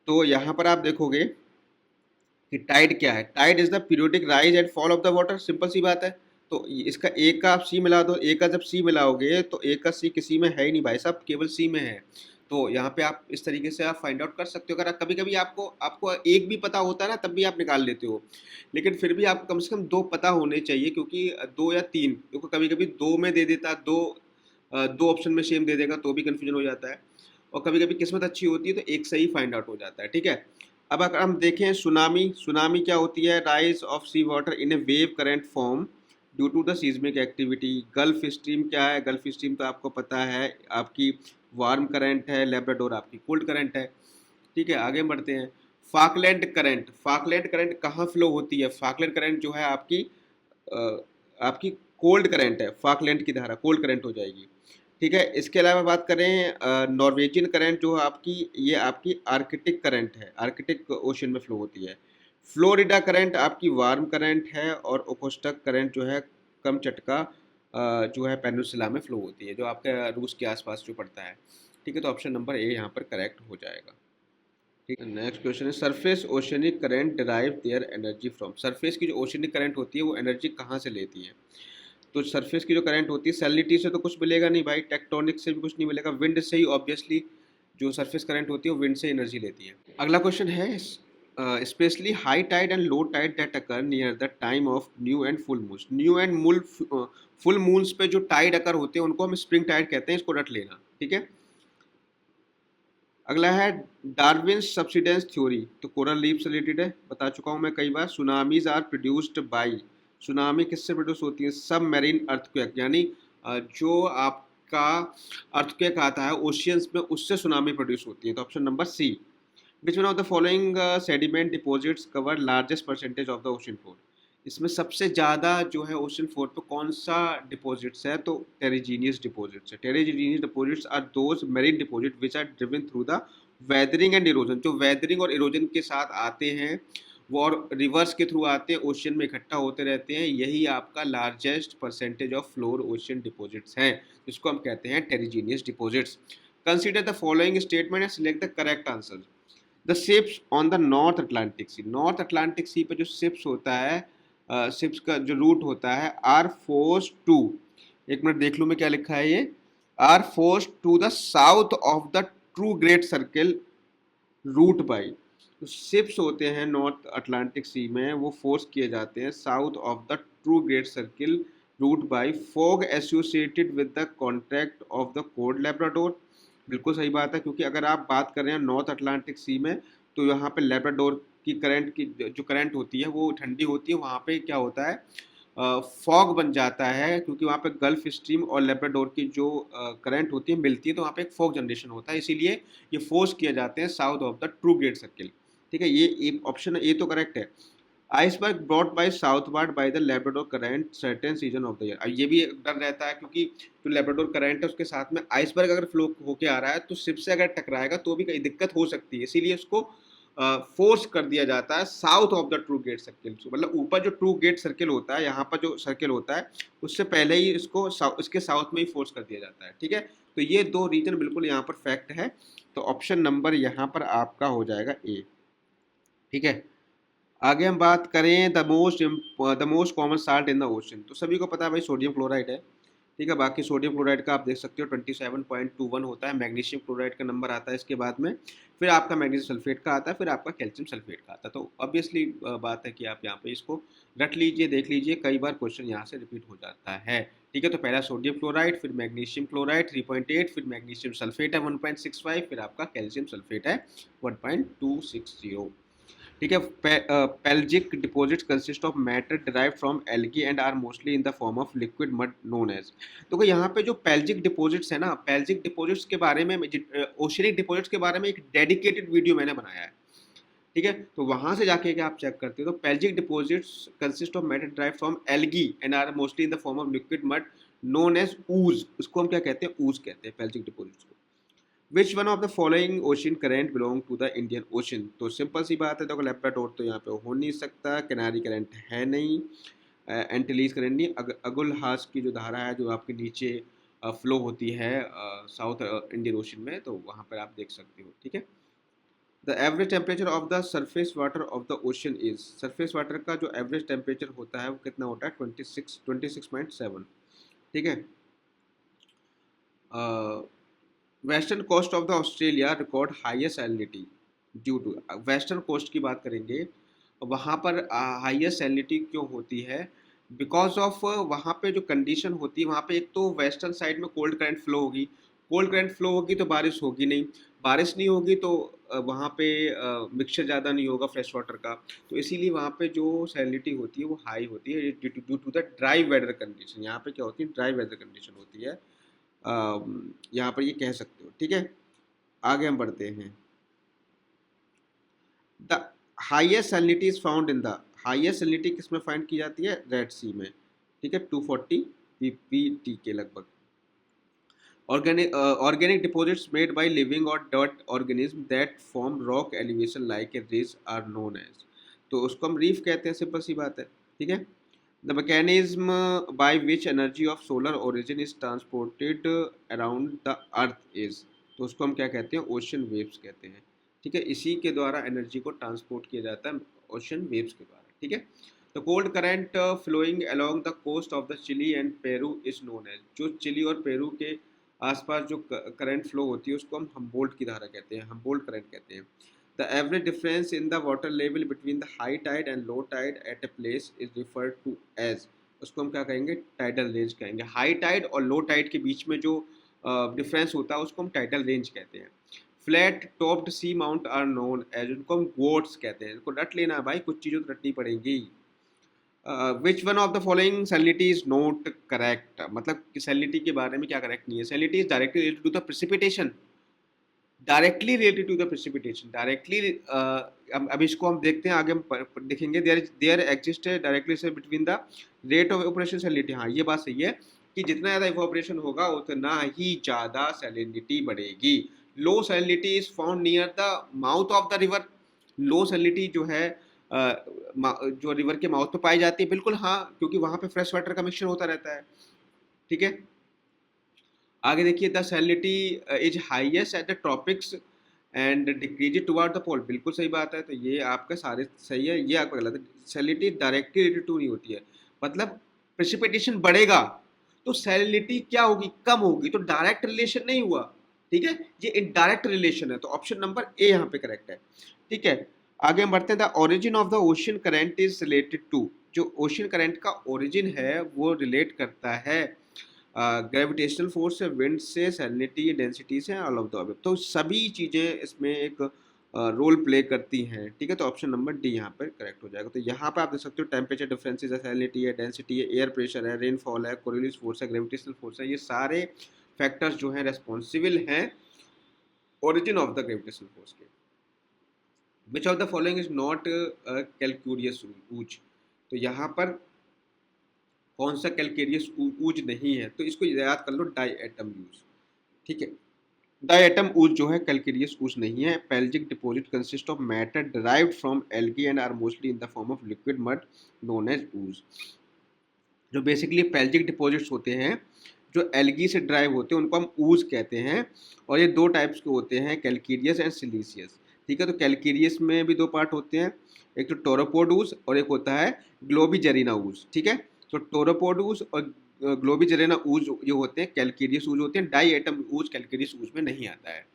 तो यहाँ पर आप देखोगे कि टाइड क्या है। Tide is the periodic rise and fall of the water, simple सी बात है। तो इसका ए का आप सी मिला दो, ए का जब सी मिलाओगे तो ए का सी किसी में है ही नहीं भाई साहब, केवल सी में है। तो यहाँ पे आप इस तरीके से आप फाइंड आउट कर सकते हो। अगर कभी कभी आपको एक भी पता होता है ना, तब भी आप निकाल लेते हो, लेकिन फिर भी आपको कम से कम 2 पता होने चाहिए, क्योंकि 2 या 3, क्योंकि कभी कभी 2 में दे देता, दो ऑप्शन में सेम दे देगा तो भी कन्फ्यूजन हो जाता है, और कभी कभी किस्मत अच्छी होती है तो एक सही फाइंड आउट हो जाता है, ठीक है। अब अगर हम देखें सुनामी, सुनामी क्या होती है, rise of sea water in a wave current form due to the seismic activity. Gulf Stream क्या है, गल्फ स्ट्रीम तो आपको पता है, आपकी वार्म करंट है, लेब्राडोर आपकी कोल्ड करंट है, ठीक है। आगे बढ़ते हैं, फाकलैंड करंट। फाकलैंड करंट कहाँ फ्लो होती है, फाकलैंड करंट जो है आपकी कोल्ड करंट है, फाकलैंड की धारा कोल्ड करंट हो जाएगी, ठीक है। इसके अलावा बात करें नॉर्वेजियन करंट, जो आपकी ये आपकी आर्कटिक करंट है, आर्कटिक ओशन में फ्लो होती है। फ्लोरिडा करंट आपकी वार्म करंट है, और ओकोस्टक करंट जो है कमचटका जो है पेनिनसुला में फ्लो होती है, जो आपके रूस के आसपास जो पड़ता है, ठीक है। तो ऑप्शन नंबर ए यहाँ पर करेक्ट हो जाएगा, ठीक है। नेक्स्ट क्वेश्चन है, surface oceanic current derive their energy from. Surface की जो ओशनिक करंट होती है वो एनर्जी कहाँ से लेती है। तो सरफेस की जो करंट होती है, सैलिनिटी से तो कुछ मिलेगा नहीं भाई, टेक्टोनिक से भी कुछ नहीं मिलेगा, विंड से ही ऑब्वियसली जो सरफेस करंट होती है वो विंड से एनर्जी लेती है। अगला क्वेश्चन है, specially high tide and low tide that occur near the time of new and full moons. New and full moons पे जो टाइड अकर होते हैं उनको हम स्प्रिंग टाइड कहते हैं, इसको रट लेना, ठीक है। अगला है डार्विन सब्सिडेंस थ्योरी, तो कोरल रीफ से रिलेटेड है, बता चुका हूँ मैं कई बार। Tsunamis are produced by, tsunami किससे प्रोड्यूस होती है, सब मैरीन अर्थक्वेक, यानी जो आपका अर्थक्वेक आता है ओशियंस में, उससे सुनामी प्रोड्यूस होती है, तो option number C. Which one of the following sediment deposits cover largest percentage of the ocean floor. इसमें सबसे ज़्यादा जो है ओशन फ्लोर पे कौन सा डिपॉजिट्स है, तो टेरिजीनियस डिपॉजिट्स है। Terrigenous deposits are those marine deposit which are driven through the weathering and erosion. जो वेदरिंग और इरोजन के साथ आते हैं वो, और रिवर्स के थ्रू आते हैं, ओशन में इकट्ठा होते रहते हैं, यही आपका largest percentage of floor ocean deposits हैं, जिसको हम कहते हैं टेरिजीनियस deposits. Consider the following statement and select the correct answer. The ships on the north Atlantic C, north Atlantic सी पे जो शिप्स होता है, शिप्स का जो रूट होता है, आर फोर्स टू, एक मिनट देख लूँ मैं क्या लिखा है ये, are forced to the south of the true great circle route by. तो शिप्स होते हैं नॉर्थ अटलांटिक सी में, वो फोर्स किए जाते हैं south of the true great circle route by fog associated with the contract of the cold Labrador. बिल्कुल सही बात है, क्योंकि अगर आप बात कर रहे हैं नॉर्थ अटलांटिक सी में, तो यहाँ पे लेब्राडोर की करंट की जो करंट होती है वो ठंडी होती है, वहाँ पे क्या होता है, फॉग बन जाता है, क्योंकि वहाँ पे गल्फ स्ट्रीम और लेब्राडोर की जो करंट होती है मिलती है, तो वहाँ पे एक फॉग जनरेशन होता है, इसीलिए ये फोर्स किए जाते हैं south of the true great circle, ठीक है। ये एक ऑप्शन ए तो करेक्ट है। Iceberg brought by southward by the Labrador current certain season of the year. अब ये भी एक डर रहता है क्योंकि जो लेब्राडोर करंट है उसके साथ में आइसबर्ग अगर फ्लो होके आ रहा है तो शिप से अगर टकराएगा तो भी कई दिक्कत हो सकती है, इसीलिए उसको फोर्स कर दिया जाता है south of the true great circle. मतलब ऊपर जो ट्रू गेट सर्किल होता है, यहाँ पर जो सर्किल होता है उससे पहले ही इसको इसके साउथ में ही फोर्स कर दिया जाता है। ठीक है, तो ये दो रीजन बिल्कुल यहाँ पर फैक्ट है। तो ऑप्शन नंबर यहाँ पर आपका हो जाएगा ए। ठीक है, आगे हम बात करें the most common salt in the ocean. तो सभी को पता है भाई सोडियम क्लोराइड है। ठीक है, बाकी सोडियम क्लोराइड का आप देख सकते हो 27.21 होता है। मैग्नीशियम क्लोराइड का नंबर आता है इसके बाद में, फिर आपका मैग्नीशियम सल्फेट का आता है, फिर आपका कैल्शियम सल्फेट का आता है। तो ऑब्वियसली बात है कि आप यहाँ पे इसको रट लीजिए, देख लीजिए, कई बार क्वेश्चन यहाँ से रिपीट हो जाता है। ठीक है, तो पहला सोडियम क्लोराइड, फिर मैग्नीशियम क्लोराइड 3.8, फिर मैग्नीशियम सल्फेट है 1.65, फिर आपका कैल्शियम सल्फेट है 1.260। ठीक है, pelagic deposits consist of matter derived from algae and are mostly in the form of liquid mud known as. तो यहाँ पे जो पेल्जिक डिपॉजिट्स है ना, पेल्जिक डिपॉजिट्स के बारे में, ओशनिक डिपॉजिट्स के बारे में एक डेडिकेटेड वीडियो मैंने बनाया है। ठीक है, तो वहां से जाके आप चेक करते हो तो pelagic deposits consist of matter derived from algae and are mostly in the form of liquid mud known as ooze. उसको हम क्या कहते हैं, ऊज कहते हैं पेल्जिक डिपॉजिट्स को। Which one of the following ocean current belong to the Indian Ocean. तो सिंपल सी बात है, देखो लेब्राडोर तो यहाँ पे हो नहीं सकता, कैनारी करंट है नहीं, एंटिलीज करंट नहीं, अगुल हास की जो धारा है जो आपके नीचे फ्लो होती है साउथ इंडियन ओशन में, तो वहाँ पर आप देख सकते हो। ठीक है, the average temperature of the surface water of the ocean is. Surface water का जो एवरेज टेम्परेचर होता है वो कितना होता है, 26.7। ठीक है, western coast of the Australia record highest salinity due to. Western coast की बात करेंगे, वहाँ पर हाईएस्ट सैलिनिटी क्यों होती है, बिकॉज ऑफ वहाँ पे जो कंडीशन होती है, वहाँ पे एक तो वेस्टर्न साइड में कोल्ड करंट फ्लो होगी, कोल्ड करंट फ्लो होगी तो बारिश होगी नहीं, बारिश नहीं होगी तो वहाँ पे मिक्सचर ज़्यादा नहीं होगा फ्रेश वाटर का, तो इसीलिए वहाँ पे जो सैलिनिटी होती है वो हाई होती है due to the dry weather condition. यहाँ पे क्या होती है, ड्राई वेदर कंडीशन होती है, यहाँ पर ये कह सकते हो। ठीक है, आगे हम बढ़ते हैं। The highest salinity is found in the, highest salinity किस में फाइंड की जाती है, रेड सी में। ठीक है, 240 ppt के लगभग। Organic deposits made by living or डर्ट organism that form rock elevation like a ridge are known as. तो उसको हम रीफ कहते हैं, सिंपल सी बात है। ठीक है, the mechanism by which energy of solar origin is transported around the earth is. तो उसको हम क्या कहते हैं, ओशन वेव्स कहते हैं। ठीक है, इसी के द्वारा एनर्जी को ट्रांसपोर्ट किया जाता है, ओशन वेव्स के द्वारा। ठीक है, the cold current flowing along the coast of the Chile and Peru is known as. जो चिली और पेरू के आसपास जो करंट फ्लो होती है उसको हम हम्बोल्ट की धारा कहते हैं, हम्बोल्ट करंट कहते हैं। The average difference in the water level between the high tide and low tide at a place is referred to as. उसको हम क्या कहेंगे, टाइडल रेंज कहेंगे। हाई टाइड और लो टाइड के बीच में जो डिफरेंस होता है उसको हम टाइडल रेंज कहते हैं। Flat topped sea mount are known as, उनको हम गोट्स कहते हैं। इनको रट लेना है भाई, कुछ चीज़ों तो रटनी पड़ेंगी। Which one of the following salinity is not correct. मतलब सैलिनिटी के बारे में क्या करेक्ट नहीं है, salinity is directly related to the precipitation, directly related to the precipitation, directly. अब इसको हम देखते हैं, आगे हम देखेंगे। There exist directly between the rate of evaporation salinity. हाँ, ये बात सही है कि जितना ज़्यादा इवेपोरेशन होगा उतना ही ज़्यादा सैलिनिटी बढ़ेगी। Low salinity is found near the mouth of the river. Low salinity जो है जो रिवर के माउथ पे पाई जाती है, बिल्कुल हाँ, क्योंकि वहाँ पे फ्रेश वाटर का मिक्सचर होता रहता है। ठीक है, आगे देखिए, the salinity is highest at the tropics and decrease toward the pole. बिल्कुल सही बात है, तो ये आपका सारे सही है, ये आपका गलत है। सैलिनिटी डायरेक्टली रिलेटेड टू नहीं होती है, मतलब प्रेसिपिटेशन बढ़ेगा तो सैलिनिटी क्या होगी, कम होगी, तो डायरेक्ट रिलेशन नहीं हुआ। ठीक है, ये इनडायरेक्ट रिलेशन है, तो ऑप्शन नंबर ए यहाँ पे करेक्ट है। ठीक है, आगे हम बढ़ते हैं। The origin of the ocean current is related to. जो ओशन करंट का ओरिजिन है वो रिलेट करता है ग्रेविटेशनल फोर्स से, विंड से, सैलिनिटी, डेंसिटी से, ऑल ऑफ द अबव। तो सभी चीज़ें इसमें एक रोल प्ले करती हैं। ठीक है, तो ऑप्शन नंबर डी यहाँ पर करेक्ट हो जाएगा। तो यहाँ पर आप देख सकते हो टेम्परेचर डिफरेंसेस है, सैलिनिटी है, डेंसिटी है, एयर प्रेशर है, रेनफॉल है, कोरियोलिस फोर्स है, ग्रेविटेशनल फोर्स है, ये सारे फैक्टर्स जो हैं रेस्पॉन्सिबल हैं origin of the gravitational force के। Which of the following is not calcareous ooze, तो यहाँ पर कौन सा कैलकेरियस ऊज नहीं है, तो इसको याद कर लो, डाई एटम यूज। ठीक है, डाई एटम ऊज जो है कैलकेरियस ऊज नहीं है। Pelagic deposit consist of matter derived from algae and are mostly in the form of liquid mud known as ooze. जो बेसिकली पेल्जिक डिपॉजिट्स होते हैं जो एल्गी से ड्राइव होते हैं उनको हम ऊज कहते हैं, और ये दो टाइप्स के होते हैं, कैलकेरियस एंड सिलीसियस। ठीक है, तो कैलकेरियस में भी दो पार्ट होते हैं, एक तो टोरोपोड ऊज और एक होता है ग्लोबिजेरिना ऊज। ठीक है, तो टोरोपोड ऊज और ग्लोबिजेरिना ऊज जो होते हैं कैलकेरियस ऊज होते हैं, डाई एटम ऊज कैलकेरियस ऊज में नहीं आता है।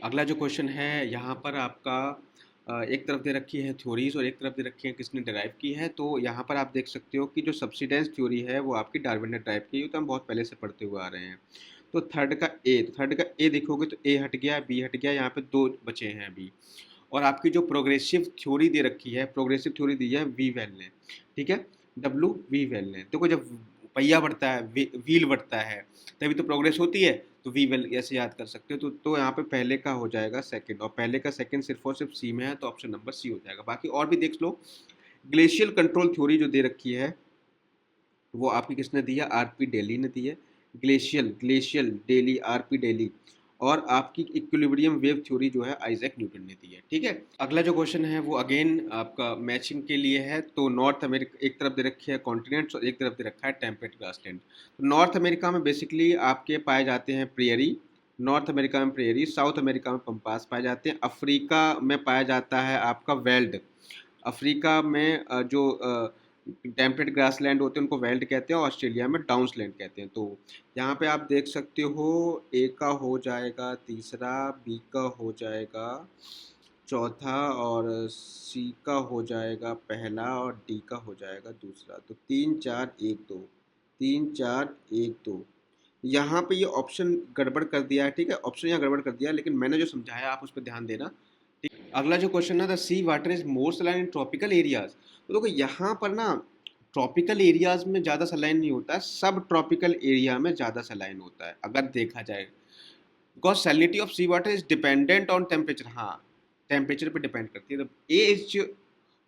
अगला जो क्वेश्चन है यहाँ पर आपका एक तरफ दे रखी है थ्योरीज और एक तरफ दे रखी है किसने डिराइव की है। तो यहाँ पर आप देख सकते हो कि जो सब्सिडेंस थ्योरी है वो आपकी डार्विन ने ड्राइव की है, तो हम बहुत पहले से पढ़ते हुए आ रहे हैं। तो थर्ड का ए देखोगे तो ए हट गया, बी हट गया, यहाँ पे दो बचे हैं अभी। और आपकी जो प्रोग्रेसिव थ्योरी दे रखी है, प्रोग्रेसिव थ्योरी दी है वी वेल ने। ठीक है, डब्ल्यू वी वेल ने। देखो जब पहिया बढ़ता है, व्हील बढ़ता है, तभी तो प्रोग्रेस होती है, तो वी वेल ऐसे याद कर सकते हो। तो यहाँ पे पहले का हो जाएगा सेकंड, और पहले का सेकंड सिर्फ और सिर्फ सी में है, तो ऑप्शन नंबर सी हो जाएगा। बाकी और भी देख लो। ग्लेशियल कंट्रोल थ्योरी जो दे रखी है वो आपकी किसने दी है, आरपी डेली ने दी है। Glacial daily, RP daily. और आपकी इक्विलिब्रियम वेव थ्योरी जो है आइजैक न्यूटन ने दी है। ठीक है, अगला जो क्वेश्चन है वो अगेन आपका मैचिंग के लिए है। तो नॉर्थ अमेरिका एक तरफ दे रखी है कॉन्टिनेंट्स और एक तरफ दे रखा है टेम्परेट ग्रासलैंड। तो नॉर्थ अमेरिका में बेसिकली आपके पाए जाते हैं प्रेयरी, नॉर्थ अमेरिका में प्रेयरी, साउथ अमेरिका में पंपास पाए जाते हैं, अफ्रीका में पाया जाता है आपका वेल्ड। अफ्रीका में जो टेम्परेट ग्रासलैंड होते हैं उनको वेल्ड कहते हैं, और ऑस्ट्रेलिया में डाउन्सलैंड कहते हैं। तो यहाँ पे आप देख सकते हो, ए का हो जाएगा तीसरा, बी का हो जाएगा चौथा, और सी का हो जाएगा पहला, और डी का हो जाएगा दूसरा। तो 3 4 1 2, 3 4 1 2। यहाँ पे ये ऑप्शन गड़बड़ कर दिया है। ठीक है, ऑप्शन यहाँ गड़बड़ कर दिया है, लेकिन मैंने जो समझाया आप उस पर ध्यान देना। ठीक, अगला जो क्वेश्चन है, the sea water is more saline in tropical areas. तो देखो यहाँ पर ना ट्रॉपिकल एरियाज में ज़्यादा सलाइन नहीं होता है, सब ट्रॉपिकल एरिया में ज़्यादा सलाइन होता है अगर देखा जाए, because salinity of sea water is dependent on temperature. हाँ, टेम्परेचर पे डिपेंड करती है। तो A is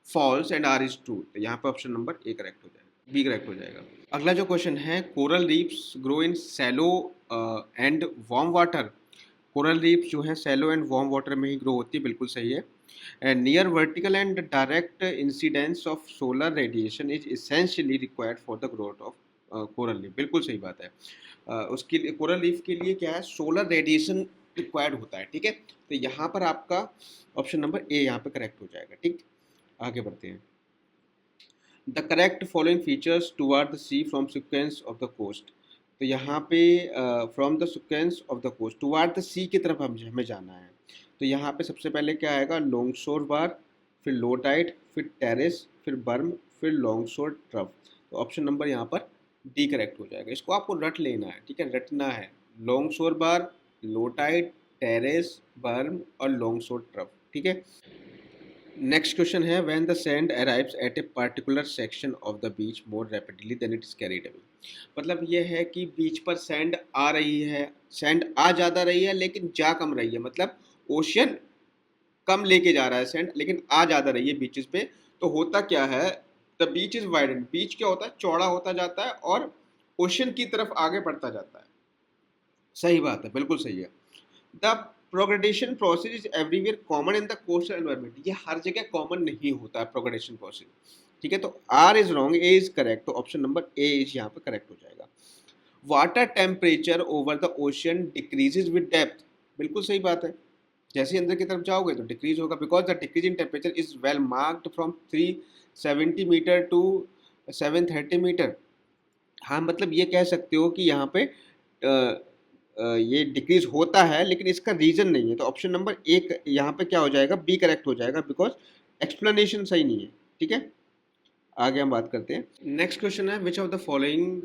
false and R is true, तो यहाँ पे ऑप्शन नंबर ए करेक्ट हो जाएगा, बी करेक्ट हो जाएगा। अगला जो क्वेश्चन है, coral reefs grow in shallow and warm water. Coral reefs जो है सैलो एंड वार्म वाटर में ही ग्रो होती है, बिल्कुल सही है। Near vertical and direct incidence of solar radiation is essentially required for the growth of coral reef, बिल्कुल सही बात है। उसके लिए कोरल रीफ के लिए क्या है, सोलर रेडिएशन रिक्वायर्ड होता है। ठीक है, तो यहाँ पर आपका ऑप्शन नंबर ए यहाँ पे करेक्ट हो जाएगा। ठीक, आगे बढ़ते हैं। The correct following features toward the sea from sequence of the coast. तो यहाँ पे from the sequence of the coast toward the sea की तरफ हमें जाना है। तो यहाँ पे सबसे पहले क्या आएगा, लॉन्ग शोर बार, फिर लो टाइड, फिर टेरेस, फिर बर्म, फिर लॉन्ग शोर ट्रफ। तो ऑप्शन नंबर यहाँ पर डी करेक्ट हो जाएगा। इसको आपको रट लेना है। ठीक है, रटना है, लॉन्ग शोर बार, लो टाइड, टेरेस, बर्म और लॉन्ग शोर ट्रफ। ठीक है, नेक्स्ट क्वेश्चन है, when the sand arrives at a particular section of the beach more rapidly than it is carried away. मतलब ये है कि बीच पर सैंड आ रही है, सैंड आ ज़्यादा रही है लेकिन जा कम रही है, मतलब ओशियन कम लेके जा रहा है सैंड लेकिन आ ज़्यादा रही है बीचेस पे। तो होता क्या है, द बीच इज वाइडन, बीच क्या होता है, चौड़ा होता जाता है और ओशियन की तरफ आगे बढ़ता जाता है। सही बात है, बिल्कुल सही है। The progradation process is everywhere common in the coastal environment. ये हर जगह कॉमन नहीं होता है प्रोग्रेडेशन प्रोसेस। ठीक है, तो R is wrong, A is correct. तो ऑप्शन नंबर ए इज यहाँ पे करेक्ट हो जाएगा। Water temperature over the ocean decreases with depth, बिल्कुल सही बात है। जैसे ही अंदर की तरफ जाओगे तो डिक्रीज होगा, because the decrease in temperature is well marked from 370 metre to 730 metre. हाँ, मतलब ये कह सकते हो कि यहाँ पे ये डिक्रीज होता है लेकिन इसका रीजन नहीं है। तो ऑप्शन नंबर एक यहाँ पे क्या हो जाएगा, बी करेक्ट हो जाएगा, बिकॉज एक्सप्लेनेशन सही नहीं है। ठीक है, आगे हम बात करते हैं। नेक्स्ट क्वेश्चन है, which of the following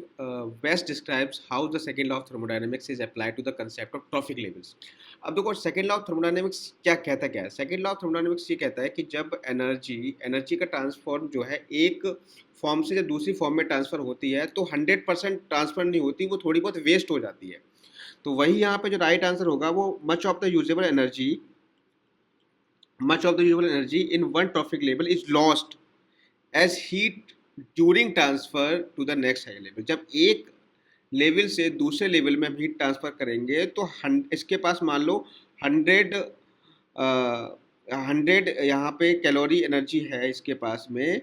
best describes how the second law of thermodynamics is applied to the concept of trophic levels. अब देखो सेकंड लॉ ऑफ थर्मोडायनेमिक्स क्या कहता है, सेकंड लॉ ऑफ थर्मोडायनेमिक्स ये कहता है कि जब एनर्जी का ट्रांसफॉर्म जो है एक फॉर्म से जब दूसरी फॉर्म में ट्रांसफर होती है तो 100% ट्रांसफर नहीं होती, वो थोड़ी बहुत वेस्ट हो जाती है। तो वही यहाँ पे जो राइट आंसर होगा वो much of the usable energy, much of the usable energy in one trophic level is lost as heat during transfer to the next high level. जब एक लेवल से दूसरे लेवल में हम हीट ट्रांसफर करेंगे तो इसके पास मान लो 100 100 यहाँ पे कैलोरी एनर्जी है इसके पास में।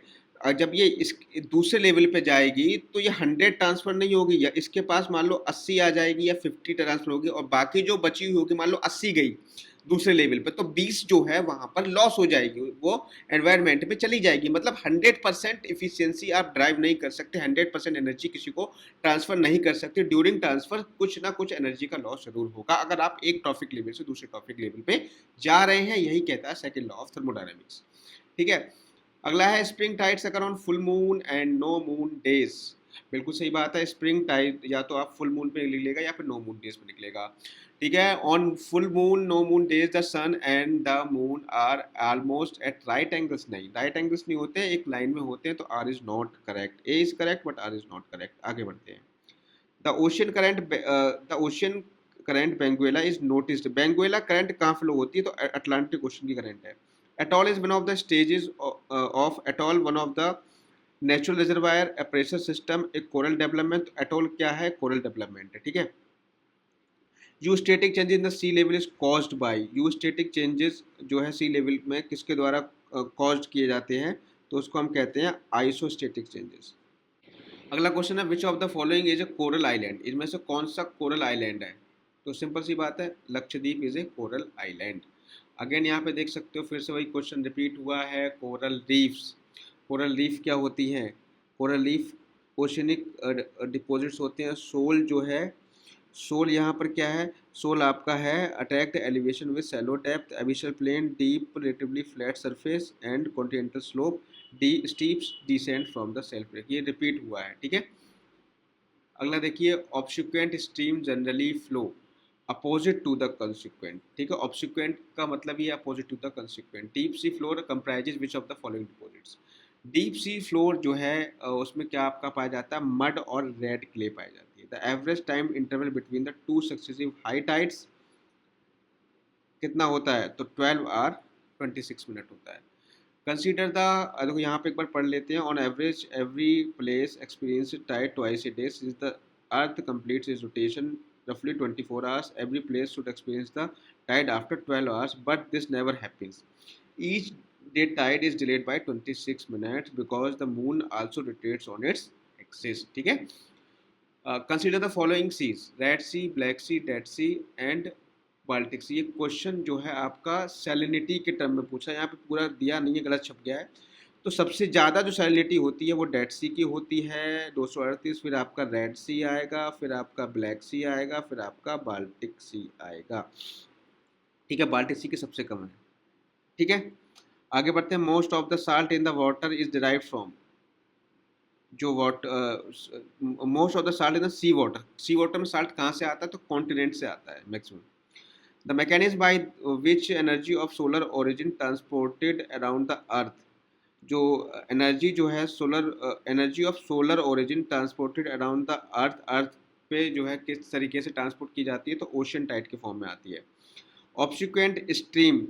जब ये इस दूसरे लेवल पे जाएगी तो ये 100 ट्रांसफर नहीं होगी, या इसके पास मान लो 80 आ जाएगी या 50 ट्रांसफर होगी, और बाकी जो बची हुई होगी मान लो 80 गई दूसरे लेवल पे, तो 20 जो है वहां पर लॉस हो जाएगी, वो एनवायरनमेंट में चली जाएगी। मतलब 100% इफिशियंसी आप ड्राइव नहीं कर सकते, 100% एनर्जी किसी को ट्रांसफर नहीं कर सकते। ड्यूरिंग ट्रांसफर कुछ ना कुछ एनर्जी का लॉस जरूर होगा अगर आप एक ट्रॉपिक लेवल से दूसरे ट्रॉपिक लेवल पे जा रहे हैं। यही कहता है सेकेंड लॉ ऑफ थर्मोडायनेमिक्स। ठीक है, अगला है spring tides occur on full moon and no moon days. बिल्कुल सही बात है, स्प्रिंग टाइड या तो आप फुल मून पे निकलेगा या फिर नो मून डेज पे निकलेगा। ठीक है, on full moon no moon days the sun and the moon are almost at right angles. नहीं, राइट एंगल्स नहीं होते, एक लाइन में होते हैं, तो R is not correct. A is correct but R is not correct. आगे बढ़ते हैं। The ocean current Benguela is noticed. Benguela current कहाँ फ्लो होती है, तो अटलांटिक ओशन की करंट है। Atoll is one of the stages of atoll, one of the natural reservoir, a pressure system, एक कोरल डेवलपमेंट। एटॉल क्या है, कोरल डेवलपमेंट है। ठीक है, eustatic changes in the sea level is caused by. Eustatic changes जो है सी लेवल में किसके द्वारा कॉज्ड किए जाते हैं, तो उसको हम कहते हैं आइसोस्टेटिक चेंजेस। अगला क्वेश्चन है which of the following is a coral island. इनमें से कौन सा कोरल आइलैंड है, तो सिंपल सी बात है, Lakshadweep is a coral island. Again यहाँ पे देख सकते हो फिर से वही क्वेश्चन रिपीट हुआ है, कोरल रीफ्स। कोरल रीफ क्या होती हैं, कोरल रीफ ओशनिक डिपॉजिट्स होते हैं। सोल जो है, सोल यहाँ पर क्या है, सोल आपका है attached elevation with shallow depth, abyssal plain, deep relatively flat surface and continental slope, the steeps descent from the shelf break. ये रिपीट हुआ है। ठीक है, अगला देखिए, obsequent stream generally flow opposite to the consequent. ठीक है, ऑब्सिक्वेंट का मतलब ये opposite to the consequent. Deep sea floor comprises which of the following deposits. Deep sea floor जो है उसमें क्या आपका पाया जाता है, मड और रेड क्ले पाई जाती है। The average time interval between the two successive high tides कितना होता है, तो 12 आवर 26 मिनट होता है। कंसीडर द, देखो यहाँ पे एक बार पढ़ लेते हैं। On average every place experience tide twice a day since the earth completes its rotation roughly 24 hours. Every place should experience the tide after 12 hours, but this never happens. Each day tide is delayed by 26 minutes because the moon also rotates on its axis. ठीक है, consider the following seas, Red Sea, Black Sea, Dead Sea and Baltic Sea. ये क्वेश्चन जो है आपका सैलिनिटी के टर्म में पूछा है, यहाँ पे पूरा दिया नहीं है, गलत छप गया है। तो सबसे ज़्यादा जो सैलिनिटी होती है वो डेड सी की होती है 238, फिर आपका रेड सी आएगा, फिर आपका ब्लैक सी आएगा, फिर आपका बाल्टिक सी आएगा। ठीक है, बाल्टिक सी की सबसे कम है। ठीक है, आगे बढ़ते हैं। Most of the salt in the water is derived from, जो most of the salt in the sea water. Sea water में साल्ट कहाँ से आता है, तो कॉन्टिनेंट से आता है maximum. The mechanism by which energy of solar origin transported around the earth. जो एनर्जी जो है solar energy of solar origin transported around the earth, earth पे जो है किस तरीके से ट्रांसपोर्ट की जाती है, तो ओशन टाइड के फॉर्म में आती है। Obsequent stream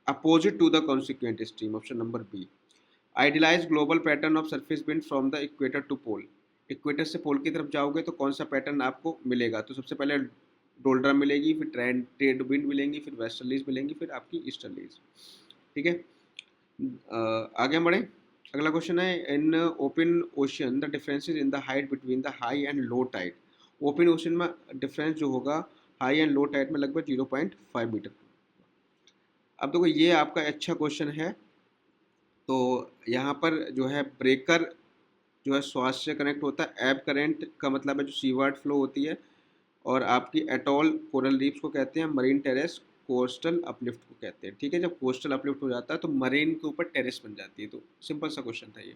opposite to the consequent stream, option number B. Idealise global pattern of surface wind from the equator to pole. Equator से पोल की तरफ जाओगे तो कौन सा पैटर्न आपको मिलेगा, तो सबसे पहले डोल्ड्रम मिलेगी, फिर ट्रेड विंड मिलेंगी, फिर वेस्टर्लीज मिलेंगी, फिर आपकी ईस्टर्लीज। ठीक है, आगे बढ़े। अगला क्वेश्चन है, in open ocean the differences in the height between the high and low tide. Open ocean में डिफरेंस जो होगा हाई एंड लो टाइड में लगभग 0.5 मीटर। अब देखो ये आपका अच्छा क्वेश्चन है। तो यहाँ पर जो है ब्रेकर जो है स्वास्थ्य से कनेक्ट होता है। एब करेंट का मतलब है जो सीवार्ड फ्लो होती है, और आपकी एटॉल कोरल रीफ्स को कहते हैं। मरीन टेरेस कोस्टल अपलिफ्ट को कहते हैं। ठीक है, जब कोस्टल अपलिफ्ट हो जाता है तो मरीन के ऊपर टेरेस बन जाती है। तो सिंपल सा क्वेश्चन था ये।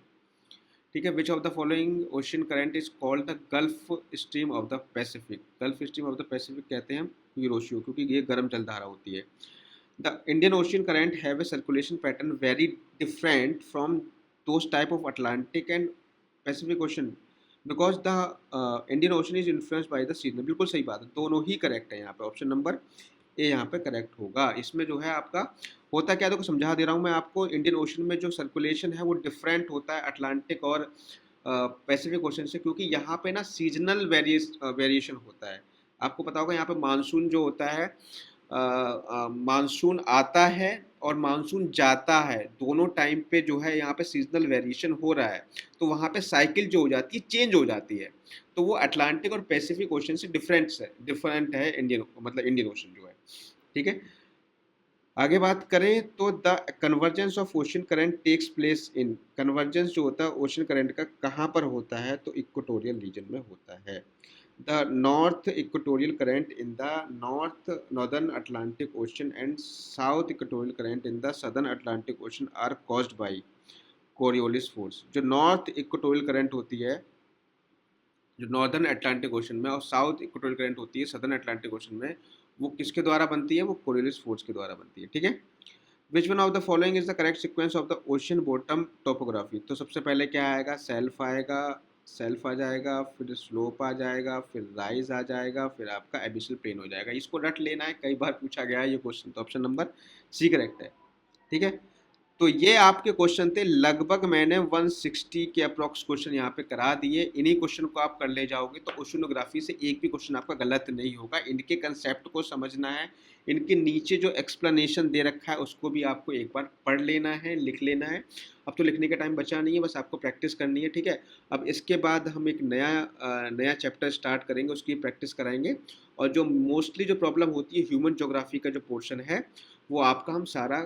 ठीक है, which of the following ocean current is called the Gulf stream of the Pacific. Gulf stream of the Pacific कहते हैं हम यूरोशियो, क्योंकि ये गर्म जलधारा होती है। The Indian Ocean current have a circulation pattern very different from those type of Atlantic and Pacific Ocean because the Indian Ocean is influenced by the season। बिल्कुल सही बात है, दोनों ही करेक्ट है यहाँ पे। ऑप्शन नंबर ए यहाँ पे करेक्ट होगा। इसमें जो है आपका होता क्या है, देखो समझा दे रहा हूँ मैं आपको। इंडियन ओशन में जो सर्कुलेशन है वो डिफरेंट होता है अटलांटिक और पैसिफिक ओशन से, क्योंकि यहाँ पे ना सीजनल वेरिएशन होता है। आपको पता होगा यहाँ पे मानसून जो होता है, मानसून आता है और मानसून जाता है, दोनों टाइम पे जो है यहाँ पे सीजनल वेरिएशन हो रहा है। तो वहाँ पे साइकिल जो हो जाती है चेंज हो जाती है। तो वो अटलांटिक और पैसिफिक ओशन से डिफरेंट है इंडियन, मतलब इंडियन ओशन जो है। ठीक है, आगे बात करें तो the convergence of ocean current takes place in, convergence जो होता है ओशन करंट का कहाँ पर होता है, तो इक्वेटोरियल रीजन में होता है। The north equatorial current in the northern Atlantic Ocean and south equatorial current in the southern Atlantic Ocean are caused by Coriolis force. जो नॉर्थ इक्वेटोरियल करंट होती है जो नॉर्दर्न अटलांटिक ओशन में, और साउथ इक्वेटोरियल करंट होती है सदर्न अटलांटिक ओशन में, वो किसके द्वारा बनती है, वो कोरियोलिस फोर्स के द्वारा बनती है। ठीक है, which one of the following is the correct sequence of the ocean bottom topography. तो सबसे पहले क्या आएगा, सेल्फ आएगा, सेल्फ आ जाएगा, फिर स्लोप आ जाएगा, फिर राइज आ जाएगा, फिर आपका एबिसल प्लेन हो जाएगा। इसको रट लेना है, कई बार पूछा गया है ये क्वेश्चन, तो ऑप्शन नंबर सी करेक्ट है। ठीक है, तो ये आपके क्वेश्चन थे। लगभग मैंने 160 के अप्रॉक्स क्वेश्चन यहाँ पे करा दिए। इन्हीं क्वेश्चन को आप कर ले जाओगे तो ओशनोग्राफी से एक भी क्वेश्चन आपका गलत नहीं होगा। इनके कंसेप्ट को समझना है, इनके नीचे जो एक्सप्लेनेशन दे रखा है उसको भी आपको एक बार पढ़ लेना है, लिख लेना है। अब तो लिखने का टाइम बचा नहीं है, बस आपको प्रैक्टिस करनी है। ठीक है, अब इसके बाद हम एक नया चैप्टर स्टार्ट करेंगे, उसकी प्रैक्टिस कराएंगे। और जो मोस्टली जो प्रॉब्लम होती है ह्यूमन ज्योग्राफी का जो पोर्शन है, वो आपका हम सारा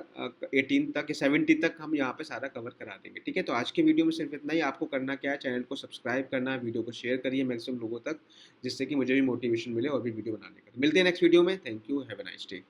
18 तक या 70 तक हम यहाँ पे सारा कवर करा देंगे। ठीक है, तो आज के वीडियो में सिर्फ इतना ही। आपको करना क्या है, चैनल को सब्सक्राइब करना है, वीडियो को शेयर करिए मैक्सिमम लोगों तक, जिससे कि मुझे भी मोटिवेशन मिले और भी वीडियो बनाने का। तो मिलते हैं नेक्स्ट वीडियो में। Thank you, have a nice day.